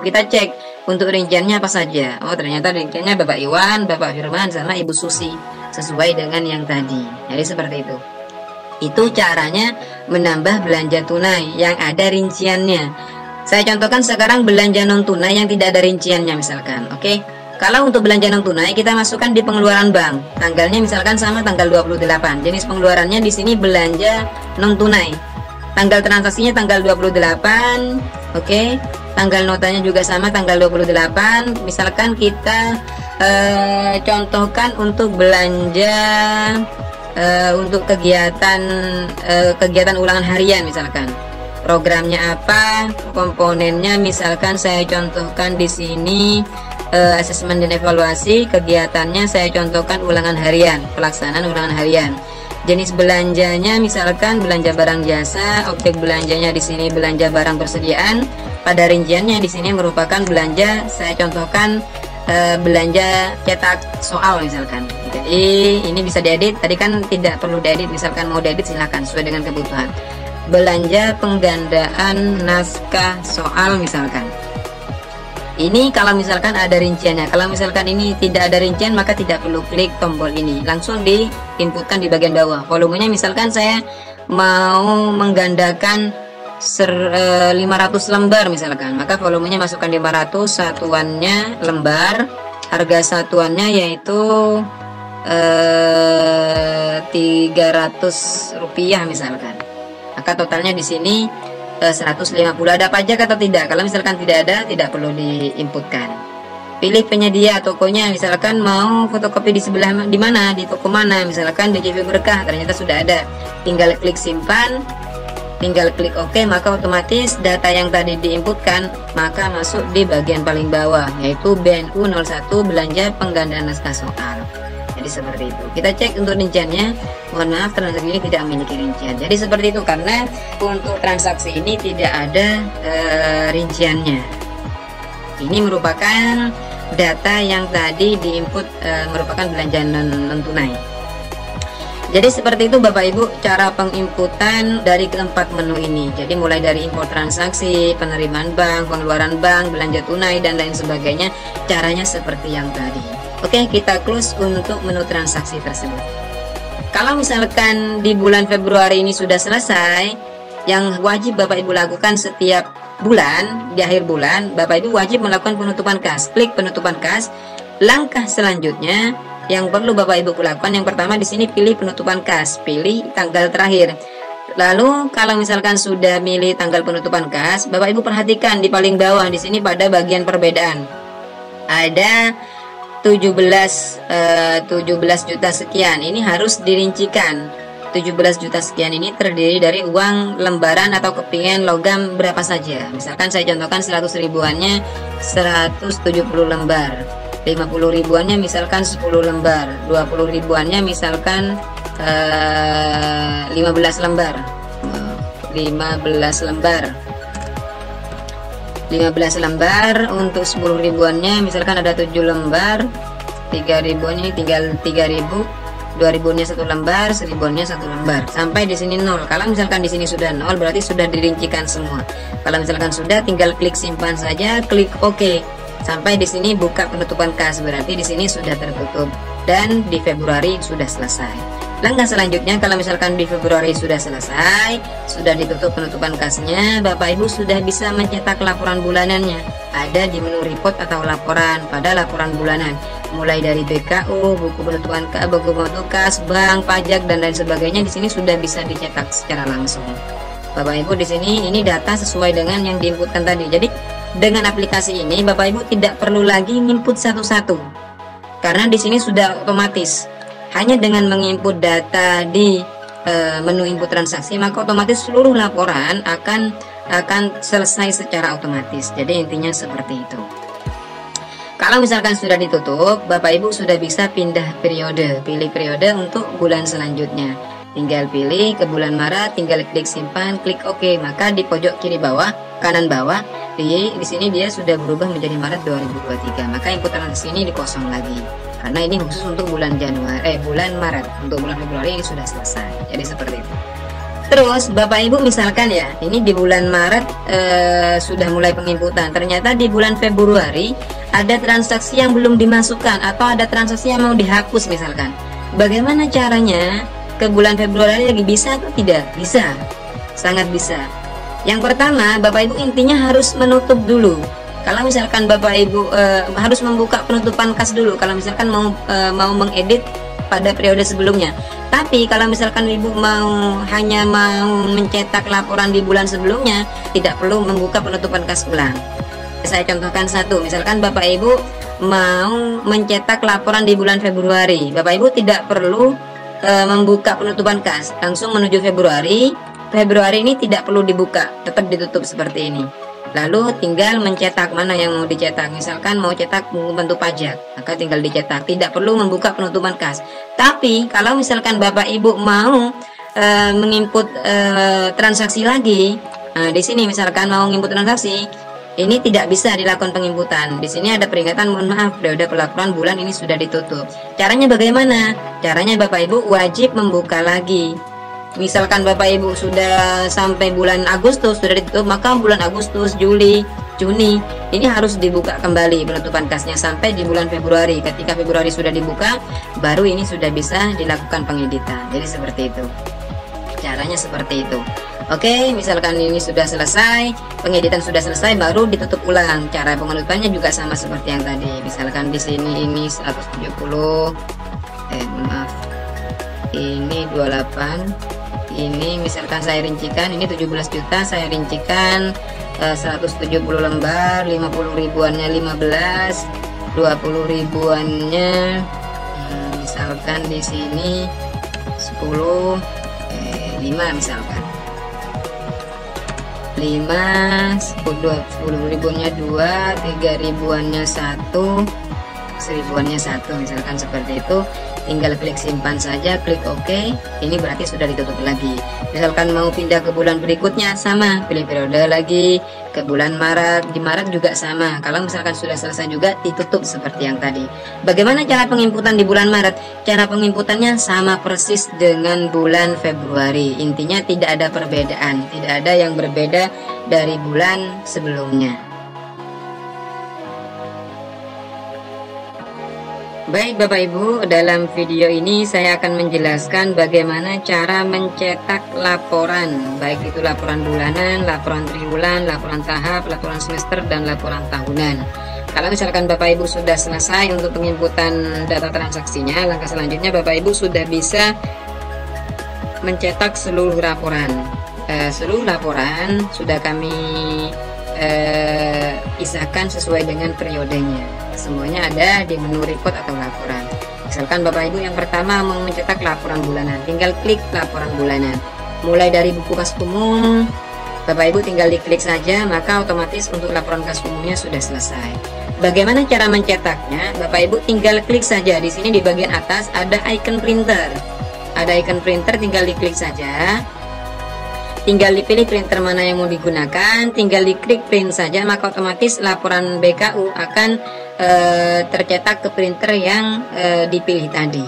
Kita cek untuk rinciannya apa saja. Oh, ternyata rinciannya Bapak Iwan, Bapak Firman sama Ibu Susi sesuai dengan yang tadi. Jadi seperti itu. Itu caranya menambah belanja tunai yang ada rinciannya. Saya contohkan sekarang belanja non tunai yang tidak ada rinciannya misalkan. Oke. Kalau untuk belanja non tunai kita masukkan di pengeluaran bank. Tanggalnya misalkan sama tanggal 28. Jenis pengeluarannya di sini belanja non tunai. Tanggal transaksinya tanggal 28, Oke, tanggal notanya juga sama, tanggal 28. Misalkan kita contohkan untuk belanja untuk kegiatan ulangan harian, misalkan programnya apa, komponennya, misalkan saya contohkan di sini asesmen dan evaluasi, kegiatannya saya contohkan ulangan harian, pelaksanaan ulangan harian. Jenis belanjanya misalkan belanja barang jasa, objek belanjanya di sini belanja barang persediaan. Pada rinciannya di sini merupakan belanja, saya contohkan belanja cetak soal misalkan. Jadi ini bisa diedit, tadi kan tidak perlu diedit, misalkan mau diedit silahkan sesuai dengan kebutuhan. Belanja penggandaan naskah soal misalkan. Ini kalau misalkan ada rinciannya. Kalau misalkan ini tidak ada rincian, maka tidak perlu klik tombol ini, langsung diinputkan di bagian bawah. Volumenya misalkan saya mau menggandakan 500 lembar misalkan, maka volumenya masukkan 500, satuannya lembar, harga satuannya yaitu 300 rupiah misalkan. Maka totalnya di sini 150. Ada pajak atau tidak? Kalau misalkan tidak ada, tidak perlu diinputkan. Pilih penyedia tokonya, misalkan mau fotokopi di sebelah di mana, di toko mana, misalkan DJV Berkah, ternyata sudah ada. Tinggal klik simpan, tinggal klik OK, maka otomatis data yang tadi diinputkan maka masuk di bagian paling bawah, yaitu BNU 01 belanja penggandaan naskah soal. Jadi seperti itu. Kita cek untuk rinciannya. Mohon maaf, transaksi ini tidak memiliki rincian. Jadi seperti itu, karena untuk transaksi ini tidak ada rinciannya. Ini merupakan data yang tadi diinput, merupakan belanja non tunai. Jadi seperti itu Bapak Ibu cara penginputan dari keempat menu ini. Jadi mulai dari import transaksi, penerimaan bank, pengeluaran bank, belanja tunai dan lain sebagainya. Caranya seperti yang tadi. Oke, kita close untuk menu transaksi tersebut. Kalau misalkan di bulan Februari ini sudah selesai, yang wajib Bapak Ibu lakukan setiap bulan, di akhir bulan, Bapak Ibu wajib melakukan penutupan kas. Klik penutupan kas. Langkah selanjutnya yang perlu Bapak Ibu lakukan, yang pertama di sini pilih penutupan kas, pilih tanggal terakhir. Lalu kalau misalkan sudah milih tanggal penutupan kas, Bapak Ibu perhatikan di paling bawah di sini pada bagian perbedaan. Ada 17 juta sekian, ini harus dirincikan. 17 juta sekian ini terdiri dari uang lembaran atau kepingan logam berapa saja. Misalkan saya contohkan 100 ribuannya 170 lembar, 50 ribuannya misalkan 10 lembar, 20 ribuannya misalkan 15 lembar, 15 lembar. Untuk 10 ribuannya misalkan ada 7 lembar, 3 ribuannya tinggal 3 ribu, 2 ribuannya 1 lembar, 1 ribuannya 1 lembar, sampai di sini 0. Kalau misalkan di sini sudah 0 berarti sudah dirincikan semua. Kalau misalkan sudah, tinggal klik simpan saja, klik OK. Sampai di sini buka penutupan kas, berarti di sini sudah tertutup dan di Februari sudah selesai. Langkah selanjutnya, kalau misalkan di Februari sudah selesai, sudah ditutup penutupan kasnya, Bapak Ibu sudah bisa mencetak laporan bulanannya. Ada di menu report atau laporan pada laporan bulanan, mulai dari BKU, buku penutupan buku penutup kas, bank, pajak dan lain sebagainya. Di sini sudah bisa dicetak secara langsung. Bapak Ibu di sini ini data sesuai dengan yang diinputkan tadi. Jadi dengan aplikasi ini Bapak Ibu tidak perlu lagi input satu-satu, karena di sini sudah otomatis. Hanya dengan menginput data di menu input transaksi, maka otomatis seluruh laporan akan selesai secara otomatis. Jadi intinya seperti itu. Kalau misalkan sudah ditutup, Bapak Ibu sudah bisa pindah periode, pilih periode untuk bulan selanjutnya. Tinggal pilih ke bulan Maret, tinggal klik simpan, klik OK. Maka di pojok kiri bawah, kanan bawah, di sini dia sudah berubah menjadi Maret 2023. Maka input transaksi ini dikosong lagi. Karena ini khusus untuk bulan bulan Maret. Untuk bulan Februari ini sudah selesai. Jadi seperti itu. Terus Bapak Ibu misalkan ya, ini di bulan Maret sudah mulai penginputan. Ternyata di bulan Februari ada transaksi yang belum dimasukkan atau ada transaksi yang mau dihapus misalkan. Bagaimana caranya ke bulan Februari lagi, bisa atau tidak? Bisa. Sangat bisa. Yang pertama, Bapak Ibu intinya harus menutup dulu. Kalau misalkan Bapak Ibu harus membuka penutupan kas dulu. Kalau misalkan mau mengedit pada periode sebelumnya. Tapi kalau misalkan ibu hanya mau mencetak laporan di bulan sebelumnya, tidak perlu membuka penutupan kas ulang. Saya contohkan satu, misalkan Bapak Ibu mau mencetak laporan di bulan Februari, Bapak Ibu tidak perlu membuka penutupan kas, langsung menuju Februari. Februari ini tidak perlu dibuka, tetap ditutup seperti ini. Lalu tinggal mencetak mana yang mau dicetak. Misalkan mau cetak bentuk pajak, maka tinggal dicetak, tidak perlu membuka penutupan kas. Tapi kalau misalkan Bapak Ibu mau menginput transaksi lagi, nah di sini misalkan mau menginput transaksi, ini tidak bisa dilakukan penginputan. Di sini ada peringatan, mohon maaf, periode pelaporan bulan ini sudah ditutup. Caranya bagaimana? Caranya Bapak Ibu wajib membuka lagi. Misalkan Bapak Ibu sudah sampai bulan Agustus sudah ditutup, maka bulan Agustus, Juli, Juni ini harus dibuka kembali penutupan kasnya sampai di bulan Februari. Ketika Februari sudah dibuka, baru ini sudah bisa dilakukan pengeditan. Jadi seperti itu. Caranya seperti itu. Oke, misalkan ini sudah selesai, pengeditan sudah selesai, baru ditutup ulang. Cara pengedutannya juga sama seperti yang tadi. Misalkan di sini ini 170, maaf, ini 28. Ini misalkan saya rincikan, ini 17 juta, saya rincikan 170 lembar, 50 ribuannya 15, 20 ribuannya misalkan di sini 10, 5 misalkan 5, 10 ribuannya 2, 3 ribuannya 1, 1000-annya 1, misalkan seperti itu. Tinggal klik simpan saja, klik OK. Ini berarti sudah ditutup lagi. Misalkan mau pindah ke bulan berikutnya, sama, pilih periode lagi ke bulan Maret. Di Maret juga sama. Kalau misalkan sudah selesai juga, ditutup seperti yang tadi. Bagaimana cara penginputan di bulan Maret? Cara penginputannya sama persis dengan bulan Februari. Intinya tidak ada perbedaan, tidak ada yang berbeda dari bulan sebelumnya. Baik Bapak Ibu, dalam video ini saya akan menjelaskan bagaimana cara mencetak laporan, baik itu laporan bulanan, laporan triwulan, laporan tahap, laporan semester, dan laporan tahunan. Kalau misalkan Bapak Ibu sudah selesai untuk penginputan data transaksinya, langkah selanjutnya Bapak Ibu sudah bisa mencetak seluruh laporan. Seluruh laporan sudah kami pisahkan sesuai dengan periodenya. Semuanya ada di menu report atau laporan. Misalkan Bapak Ibu yang pertama mau mencetak laporan bulanan, tinggal klik laporan bulanan. Mulai dari buku kas umum, Bapak Ibu tinggal diklik saja, maka otomatis untuk laporan kas umumnya sudah selesai. Bagaimana cara mencetaknya? Bapak Ibu tinggal klik saja. Di sini di bagian atas ada icon printer. Ada icon printer, tinggal diklik saja. Tinggal dipilih printer mana yang mau digunakan, tinggal diklik print saja, maka otomatis laporan BKU akan tercetak ke printer yang dipilih tadi.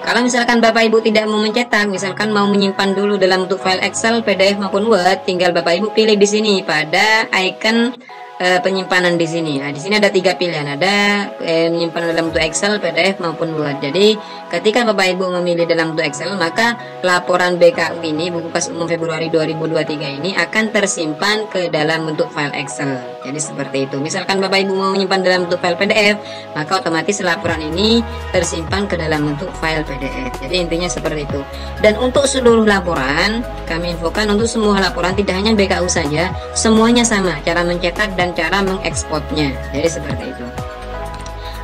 Kalau misalkan Bapak Ibu tidak mau mencetak, misalkan mau menyimpan dulu dalam bentuk file Excel, PDF maupun Word, tinggal Bapak Ibu pilih di sini pada icon penyimpanan di sini. Nah, di sini ada 3 pilihan, ada menyimpan dalam bentuk Excel, PDF maupun Word. Jadi, ketika Bapak Ibu memilih dalam bentuk Excel, maka laporan BKU ini, buku kas umum Februari 2023 ini akan tersimpan ke dalam bentuk file Excel. Jadi seperti itu. Misalkan Bapak Ibu mau menyimpan dalam bentuk file PDF, maka otomatis laporan ini tersimpan ke dalam bentuk file PDF. Jadi intinya seperti itu. Dan untuk seluruh laporan, kami infokan untuk semua laporan, tidak hanya BKU saja, semuanya sama cara mencetak dan cara mengekspornya. Jadi seperti itu.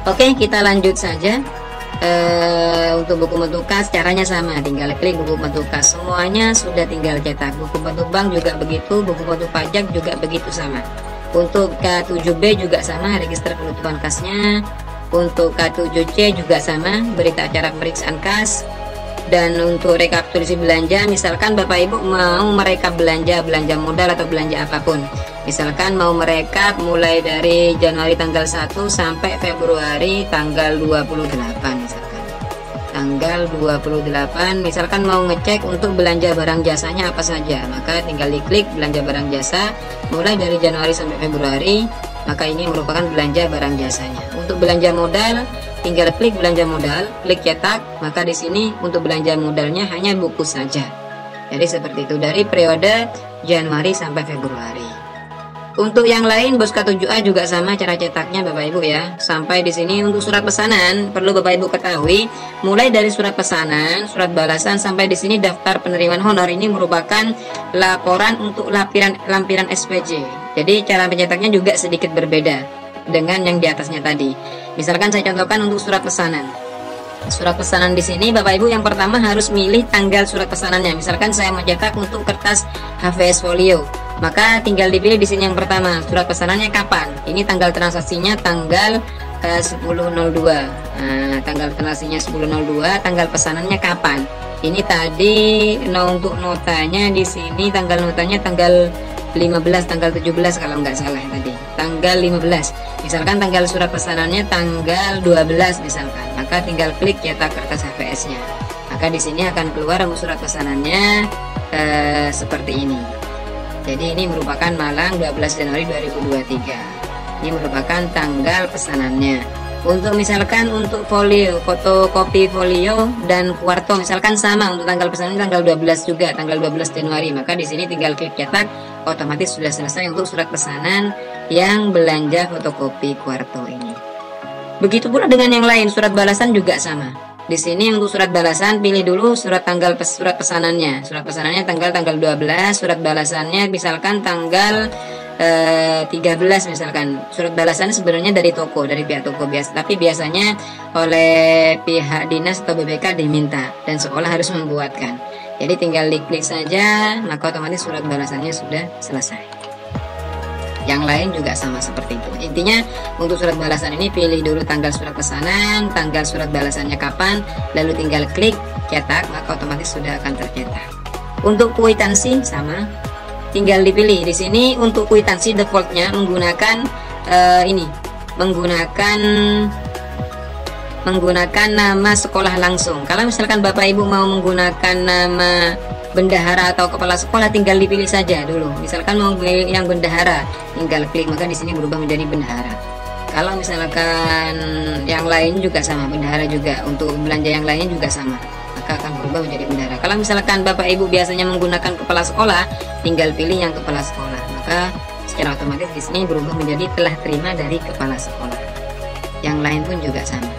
Oke, kita lanjut saja. Untuk buku bentuk kas caranya sama, tinggal klik buku bentuk kas, semuanya sudah tinggal cetak. Buku bentuk bank juga begitu, buku bentuk pajak juga begitu sama. Untuk K7B juga sama, register penutupan kasnya. Untuk K7C juga sama, berita acara pemeriksaan kas. Dan untuk rekapitulasi belanja, misalkan Bapak Ibu mau merekap belanja modal atau belanja apapun, misalkan mau merekap mulai dari Januari tanggal 1 sampai Februari tanggal 28, misalkan tanggal 28, misalkan mau ngecek untuk belanja barang jasanya apa saja, maka tinggal diklik belanja barang jasa mulai dari Januari sampai Februari, maka ini merupakan belanja barang jasanya. Untuk belanja modal, tinggal klik belanja modal, klik cetak, maka di sini untuk belanja modalnya hanya buku saja. Jadi seperti itu dari periode Januari sampai Februari. Untuk yang lain bos K7A juga sama cara cetaknya Bapak Ibu ya. Sampai di sini untuk surat pesanan perlu Bapak Ibu ketahui, mulai dari surat pesanan, surat balasan sampai di sini daftar penerimaan honor ini merupakan laporan untuk lampiran SPJ. Jadi cara pencetaknya juga sedikit berbeda dengan yang di atasnya tadi. Misalkan saya contohkan untuk surat pesanan. Surat pesanan di sini Bapak Ibu yang pertama harus milih tanggal surat pesanannya. Misalkan saya mencetak untuk kertas HVS folio, maka tinggal dipilih di sini yang pertama surat pesanannya kapan. Ini tanggal transaksinya tanggal 10.02. Nah, tanggal transaksinya 10.02, tanggal pesanannya kapan. Ini tadi untuk notanya di sini tanggal notanya tanggal 15, tanggal 17 kalau nggak salah tadi. Tanggal 15. Misalkan tanggal surat pesanannya tanggal 12 misalkan. Maka tinggal klik cetak kertas HVS-nya. Maka di sini akan keluar surat pesanannya seperti ini. Jadi ini merupakan Malang 12 Januari 2023. Ini merupakan tanggal pesanannya. Untuk misalkan untuk folio, fotokopi folio dan kuarto misalkan sama, untuk tanggal pesanan tanggal 12 juga, tanggal 12 Januari. Maka di sini tinggal klik cetak, otomatis sudah selesai untuk surat pesanan yang belanja fotokopi kuarto ini. Begitu pula dengan yang lain, surat balasan juga sama. Di sini untuk surat balasan pilih dulu surat pesanannya. Surat pesanannya tanggal 12, surat balasannya misalkan tanggal 13 misalkan. Surat balasan sebenarnya dari toko, dari pihak toko biasa, tapi biasanya oleh pihak dinas atau BBK diminta dan sekolah harus membuatkan. Jadi tinggal diklik saja, maka otomatis surat balasannya sudah selesai. Yang lain juga sama seperti itu. Intinya untuk surat balasan ini pilih dulu tanggal surat pesanan, tanggal surat balasannya kapan, lalu tinggal klik cetak, maka otomatis sudah akan tercetak. Untuk kwitansi sama, tinggal dipilih di sini. Untuk kwitansi defaultnya menggunakan menggunakan nama sekolah langsung. Kalau misalkan Bapak Ibu mau menggunakan nama bendahara atau kepala sekolah, tinggal dipilih saja dulu. Misalkan mau yang bendahara, tinggal klik, maka di sini berubah menjadi bendahara. Kalau misalkan yang lain juga sama, bendahara juga. Untuk belanja yang lainnya juga sama, maka akan berubah menjadi bendahara. Kalau misalkan Bapak Ibu biasanya menggunakan kepala sekolah, tinggal pilih yang kepala sekolah, maka secara otomatis di sini berubah menjadi telah terima dari kepala sekolah. Yang lain pun juga sama.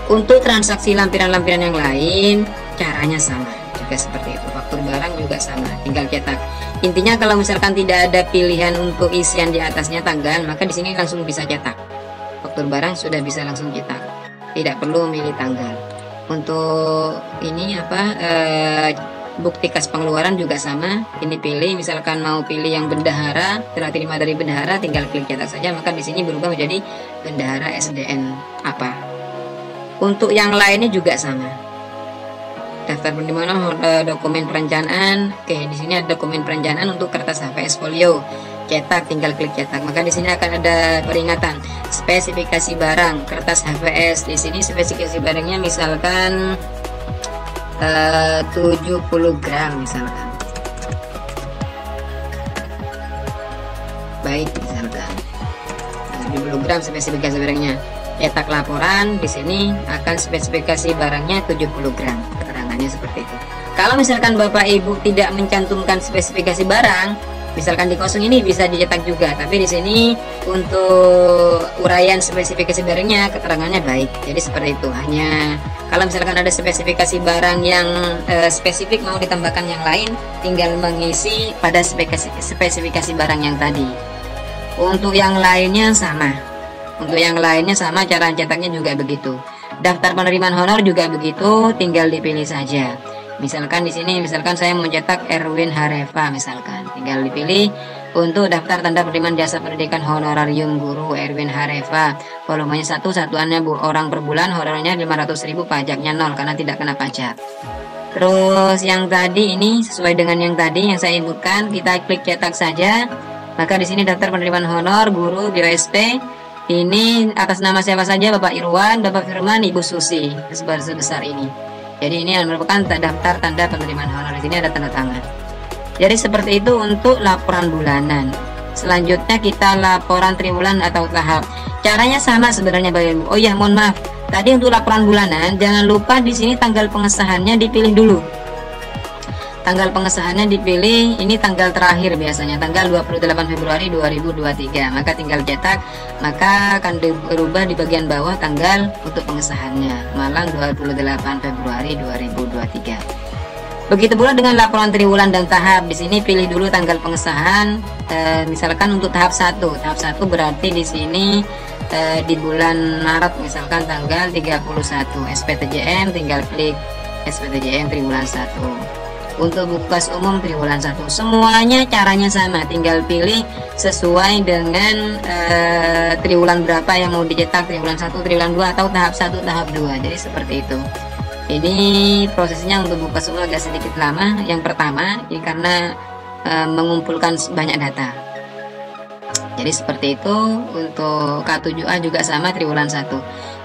Untuk transaksi lampiran-lampiran yang lain, caranya sama juga seperti itu. Faktur barang juga sama, tinggal cetak. Intinya kalau misalkan tidak ada pilihan untuk isian di atasnya tanggal, maka di sini langsung bisa cetak. Faktur barang sudah bisa langsung cetak, tidak perlu memilih tanggal. Untuk ini bukti kas pengeluaran juga sama. Ini pilih, misalkan mau pilih yang bendahara, telah terima dari bendahara, tinggal klik cetak saja, maka di sini berubah menjadi bendahara SDN apa. Untuk yang lainnya juga sama. Daftar penerimaan dokumen perencanaan. Oke, di sini ada dokumen perencanaan untuk kertas HVS folio. Cetak, tinggal klik cetak. Maka di sini akan ada peringatan spesifikasi barang kertas HVS. Di sini spesifikasi barangnya misalkan 70 gram misalkan. Baik, misalkan 70 gram spesifikasi barangnya. Cetak laporan, di sini akan spesifikasi barangnya 70 gram. Keterangannya seperti itu. Kalau misalkan Bapak Ibu tidak mencantumkan spesifikasi barang, misalkan di kosong ini bisa dicetak juga, tapi di sini untuk uraian spesifikasi barangnya keterangannya baik. Jadi seperti itu. Hanya kalau misalkan ada spesifikasi barang yang spesifik mau ditambahkan yang lain, tinggal mengisi pada spesifikasi barang yang tadi. Untuk yang lainnya sama. Untuk yang lainnya sama, cara cetaknya juga begitu. Daftar penerimaan honor juga begitu, tinggal dipilih saja. Misalkan di sini, misalkan saya mencetak Erwin Hareva, misalkan, tinggal dipilih untuk daftar tanda penerimaan jasa pendidikan honorarium guru Erwin Hareva. Volumenya 1, satuannya orang per bulan, honornya 500.000, pajaknya 0 karena tidak kena pajak. Terus yang tadi ini sesuai dengan yang tadi yang saya inputkan, kita klik cetak saja. Maka di sini daftar penerimaan honor guru BOSP. Ini atas nama siapa saja, Bapak Irwan, Bapak Firman, Ibu Susi, sebesar ini. Jadi ini merupakan daftar tanda penerimaan honor. Di sini ada tanda tangan. Jadi seperti itu untuk laporan bulanan. Selanjutnya kita laporan triwulan atau tahap. Caranya sama sebenarnya, Bapak Ibu. Oh ya, mohon maaf. Tadi untuk laporan bulanan, jangan lupa di sini tanggal pengesahannya dipilih dulu. tanggal pengesahannya dipilih ini tanggal terakhir, biasanya tanggal 28 Februari 2023, maka tinggal cetak, maka akan berubah di bagian bawah tanggal untuk pengesahannya, Malang 28 Februari 2023. Begitu pula dengan laporan triwulan dan tahap. Di sini pilih dulu tanggal pengesahan. Misalkan untuk tahap 1 berarti di sini di bulan Maret, misalkan tanggal 31 SPTJM, tinggal klik SPTJM triwulan 1. Untuk buku kas umum triwulan 1, semuanya caranya sama, tinggal pilih sesuai dengan triwulan berapa yang mau dicetak, triwulan 1, triwulan 2, atau tahap 1, tahap 2. Jadi seperti itu. Ini prosesnya untuk buku kas umum agak sedikit lama. Yang pertama ini karena mengumpulkan banyak data. Jadi seperti itu. Untuk K7A juga sama, triwulan 1.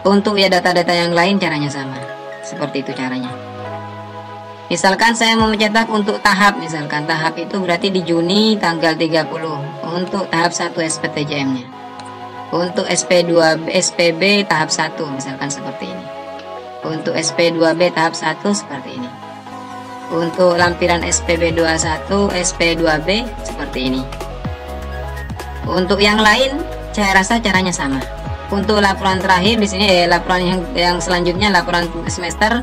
Untuk ya data-data yang lain caranya sama. Seperti itu caranya. Misalkan saya mau mencetak untuk tahap, misalkan tahap itu berarti di Juni tanggal 30 untuk tahap 1 SPTJM-nya. Untuk SPB tahap 1 misalkan seperti ini. Untuk SP2B tahap 1 seperti ini. Untuk lampiran SPB 21, SP2B seperti ini. Untuk yang lain saya rasa caranya sama. Untuk laporan terakhir di sini laporan yang selanjutnya, laporan semester,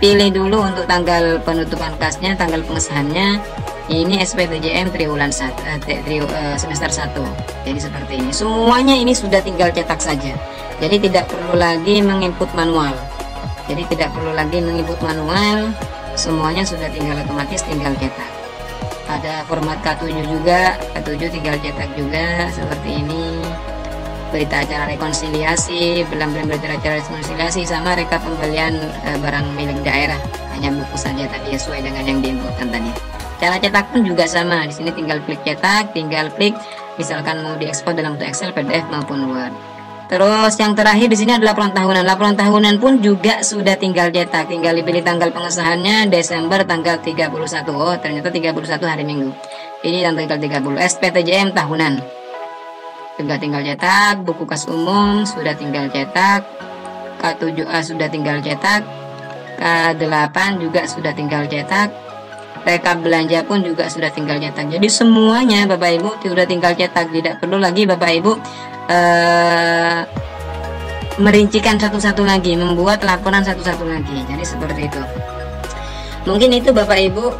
pilih dulu untuk tanggal penutupan kasnya, tanggal pengesahannya. Ini SPTJM triwulan 1, semester 1. Jadi seperti ini. Semuanya ini sudah tinggal cetak saja. Jadi tidak perlu lagi menginput manual. Semuanya sudah tinggal otomatis, tinggal cetak. Ada format K7 juga, K7 tinggal cetak juga seperti ini. Berita acara rekonsiliasi, berita acara rekonsiliasi, sama rekap pembelian barang milik daerah. Hanya buku saja tadi sesuai dengan yang diinputkan tadi. Cara cetak pun juga sama. Di sini tinggal klik cetak, tinggal klik misalkan mau diekspor dalam bentuk Excel, PDF maupun Word. Terus yang terakhir di sini adalah laporan tahunan. Laporan tahunan pun juga sudah tinggal cetak, tinggal dipilih tanggal pengesahannya Desember tanggal 31. Oh, ternyata 31 hari Minggu. Ini tanggal 30. SPTJM tahunan. Juga tinggal cetak, buku kas umum sudah tinggal cetak, K7A sudah tinggal cetak, K8 juga sudah tinggal cetak, rekap belanja pun juga sudah tinggal cetak. Jadi semuanya Bapak Ibu sudah tinggal cetak, tidak perlu lagi Bapak Ibu merincikan satu-satu lagi, membuat laporan satu-satu lagi. Jadi seperti itu. Mungkin itu Bapak Ibu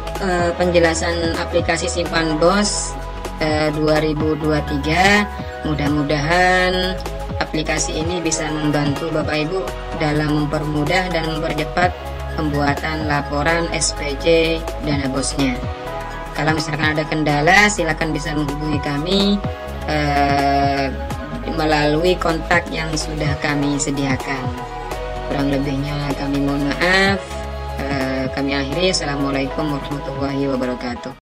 penjelasan aplikasi Simpan Bos 2023. Mudah-mudahan aplikasi ini bisa membantu Bapak Ibu dalam mempermudah dan mempercepat pembuatan laporan SPJ Dana Bosnya. Kalau misalkan ada kendala, silakan bisa menghubungi kami melalui kontak yang sudah kami sediakan. Kurang lebihnya kami mohon maaf. Kami akhiri. Assalamualaikum warahmatullahi wabarakatuh.